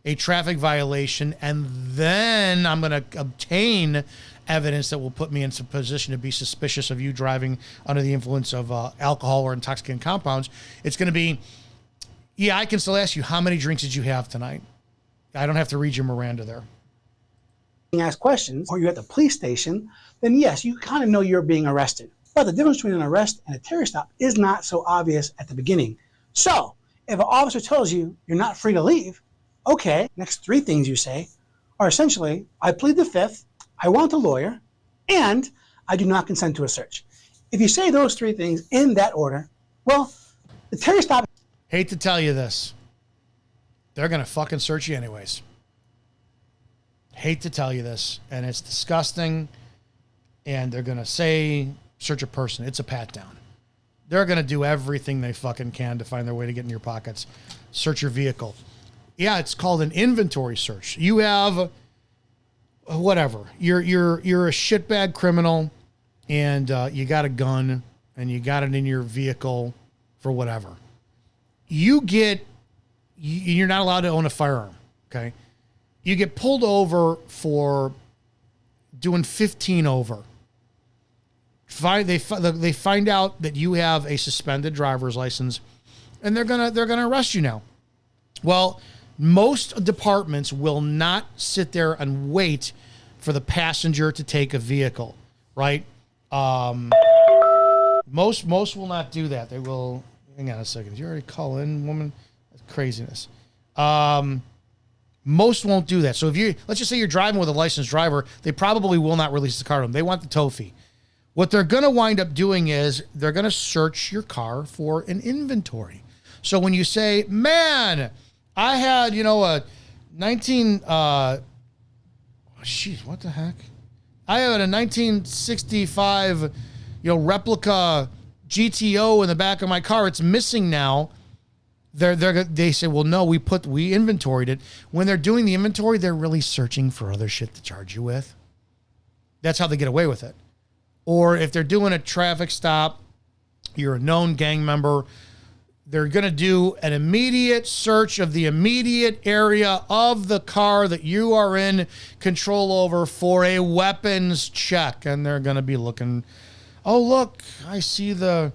a traffic violation, and then I'm going to obtain evidence that will put me in some position to be suspicious of you driving under the influence of alcohol or intoxicant compounds. It's going to be, yeah, I can still ask you, how many drinks did you have tonight? I don't have to read your Miranda there. Ask questions, or you're at the police station, then yes, you kind of know you're being arrested. But the difference between an arrest and a Terry stop is not so obvious at the beginning. So if an officer tells you you're not free to leave, okay, next 3 things you say are essentially, I plead the 5th, I want a lawyer, and I do not consent to a search. If you say those 3 things in that order, well, the Terry stop. Hate to tell you this. They're going to fucking search you anyways. Hate to tell you this. And it's disgusting. And they're going to say, search a person. It's a pat down. They're going to do everything they fucking can to find their way to get in your pockets. Search your vehicle. Yeah, it's called an inventory search. You have whatever. You're a shitbag criminal, and you got a gun, and you got it in your vehicle for whatever. You're not allowed to own a firearm. Okay, you get pulled over for doing 15 over. They find out that you have a suspended driver's license, and they're gonna arrest you now. Well, most departments will not sit there and wait for the passenger to take a vehicle, right? Most will not do that. They will. Hang on a second. Did you already call in, woman? That's craziness. Most won't do that. So if let's just say you're driving with a licensed driver, they probably will not release the car to them. They want the tow fee. What they're going to wind up doing is they're going to search your car for an inventory. So when you say, man, I had, a 19, what the heck? I had a 1965, replica GTO in the back of my car. It's missing now. They say, well, no, we inventoried it. When they're doing the inventory, they're really searching for other shit to charge you with. That's how they get away with it. Or if they're doing a traffic stop, you're a known gang member, they're going to do an immediate search of the immediate area of the car that you are in control over for a weapons check. And they're going to be looking, oh, look, I see the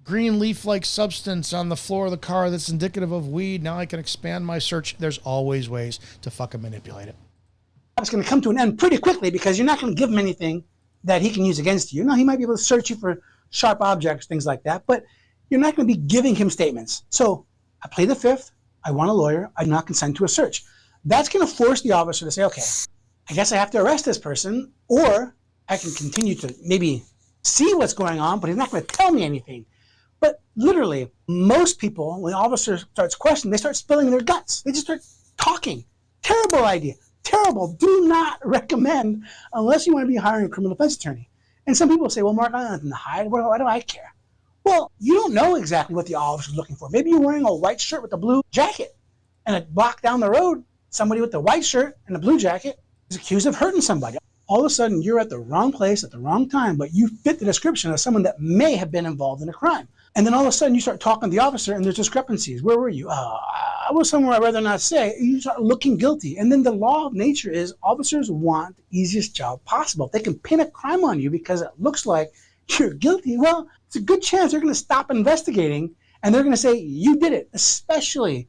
green leaf-like substance on the floor of the car that's indicative of weed. Now I can expand my search. There's always ways to fucking manipulate it. It's going to come to an end pretty quickly because you're not going to give him anything that he can use against you. Now, he might be able to search you for sharp objects, things like that, but you're not going to be giving him statements. So I plead the 5th. I want a lawyer. I do not consent to a search. That's going to force the officer to say, okay, I guess I have to arrest this person, or I can continue to maybe see what's going on, but he's not going to tell me anything. But literally, most people, when the officer starts questioning, they start spilling their guts. They just start talking. Terrible idea. Terrible. Do not recommend unless you want to be hiring a criminal defense attorney. And some people say, well, Mark, I have nothing to hide. Why do I care? Well, you don't know exactly what the officer's looking for. Maybe you're wearing a white shirt with a blue jacket, and a block down the road, somebody with the white shirt and a blue jacket is accused of hurting somebody. All of a sudden, you're at the wrong place at the wrong time, but you fit the description of someone that may have been involved in a crime. And then all of a sudden, you start talking to the officer, and there's discrepancies. Where were you? I was somewhere I'd rather not say. You start looking guilty. And then the law of nature is officers want the easiest job possible. If they can pin a crime on you because it looks like you're guilty, well, it's a good chance they're going to stop investigating, and they're going to say you did it, especially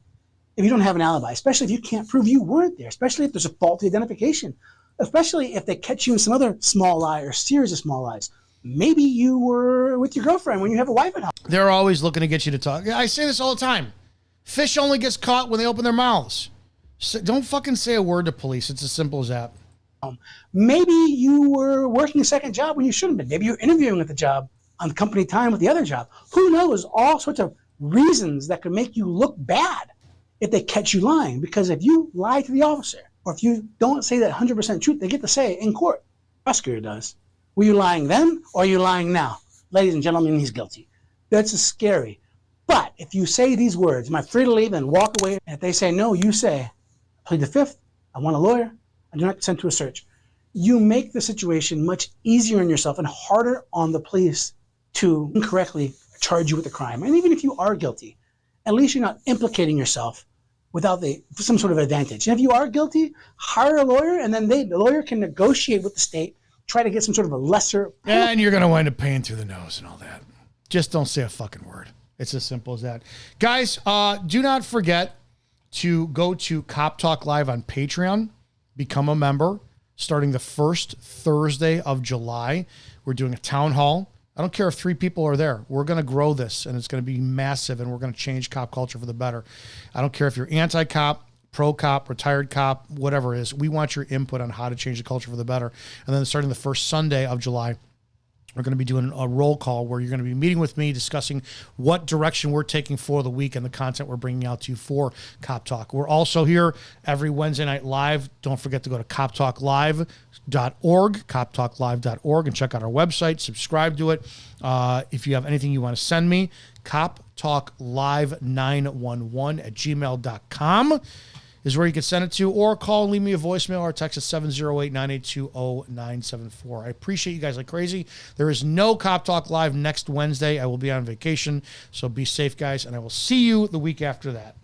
if you don't have an alibi, especially if you can't prove you weren't there, especially if there's a faulty identification, especially if they catch you in some other small lie or series of small lies. Maybe you were with your girlfriend when you have a wife at home. They're always looking to get you to talk. I say this all the time. Fish only gets caught when they open their mouths. So don't fucking say a word to police. It's as simple as that. Maybe you were working a second job when you shouldn't have been. Maybe you're interviewing at the job on company time with the other job. Who knows? All sorts of reasons that could make you look bad if they catch you lying. Because if you lie to the officer, or if you don't say that 100% truth, they get to say it in court. The prosecutor does. Were you lying then, or are you lying now? Ladies and gentlemen, he's guilty. That's scary. But if you say these words, am I free to leave, and walk away, and if they say no, you say, I plead the 5th, I want a lawyer, I do not consent to a search. you make the situation much easier on yourself and harder on the police to incorrectly charge you with a crime. And even if you are guilty, at least you're not implicating yourself without some sort of advantage. And if you are guilty, hire a lawyer, and then the lawyer can negotiate with the state, try to get some sort of a lesser. And you're going to wind up paying through the nose and all that. Just don't say a fucking word. It's as simple as that. Guys, do not forget to go to Cop Talk Live on Patreon. Become a member. Starting the first Thursday of July, we're doing a town hall. I don't care if 3 people are there. We're going to grow this, and it's going to be massive, and we're going to change cop culture for the better. I don't care if you're anti-cop, pro-cop, retired cop, whatever it is. We want your input on how to change the culture for the better. And then starting the first Sunday of July, we're going to be doing a roll call where you're going to be meeting with me, discussing what direction we're taking for the week and the content we're bringing out to you for Cop Talk. We're also here every Wednesday night live. Don't forget to go to coptalklive.org, coptalklive.org, and check out our website. Subscribe to it. If you have anything you want to send me, coptalklive911@gmail.com is where you can send it to, or call and leave me a voicemail or text at 708-982-0974. I appreciate you guys like crazy. There is no Cop Talk Live next Wednesday. I will be on vacation, so be safe, guys, and I will see you the week after that.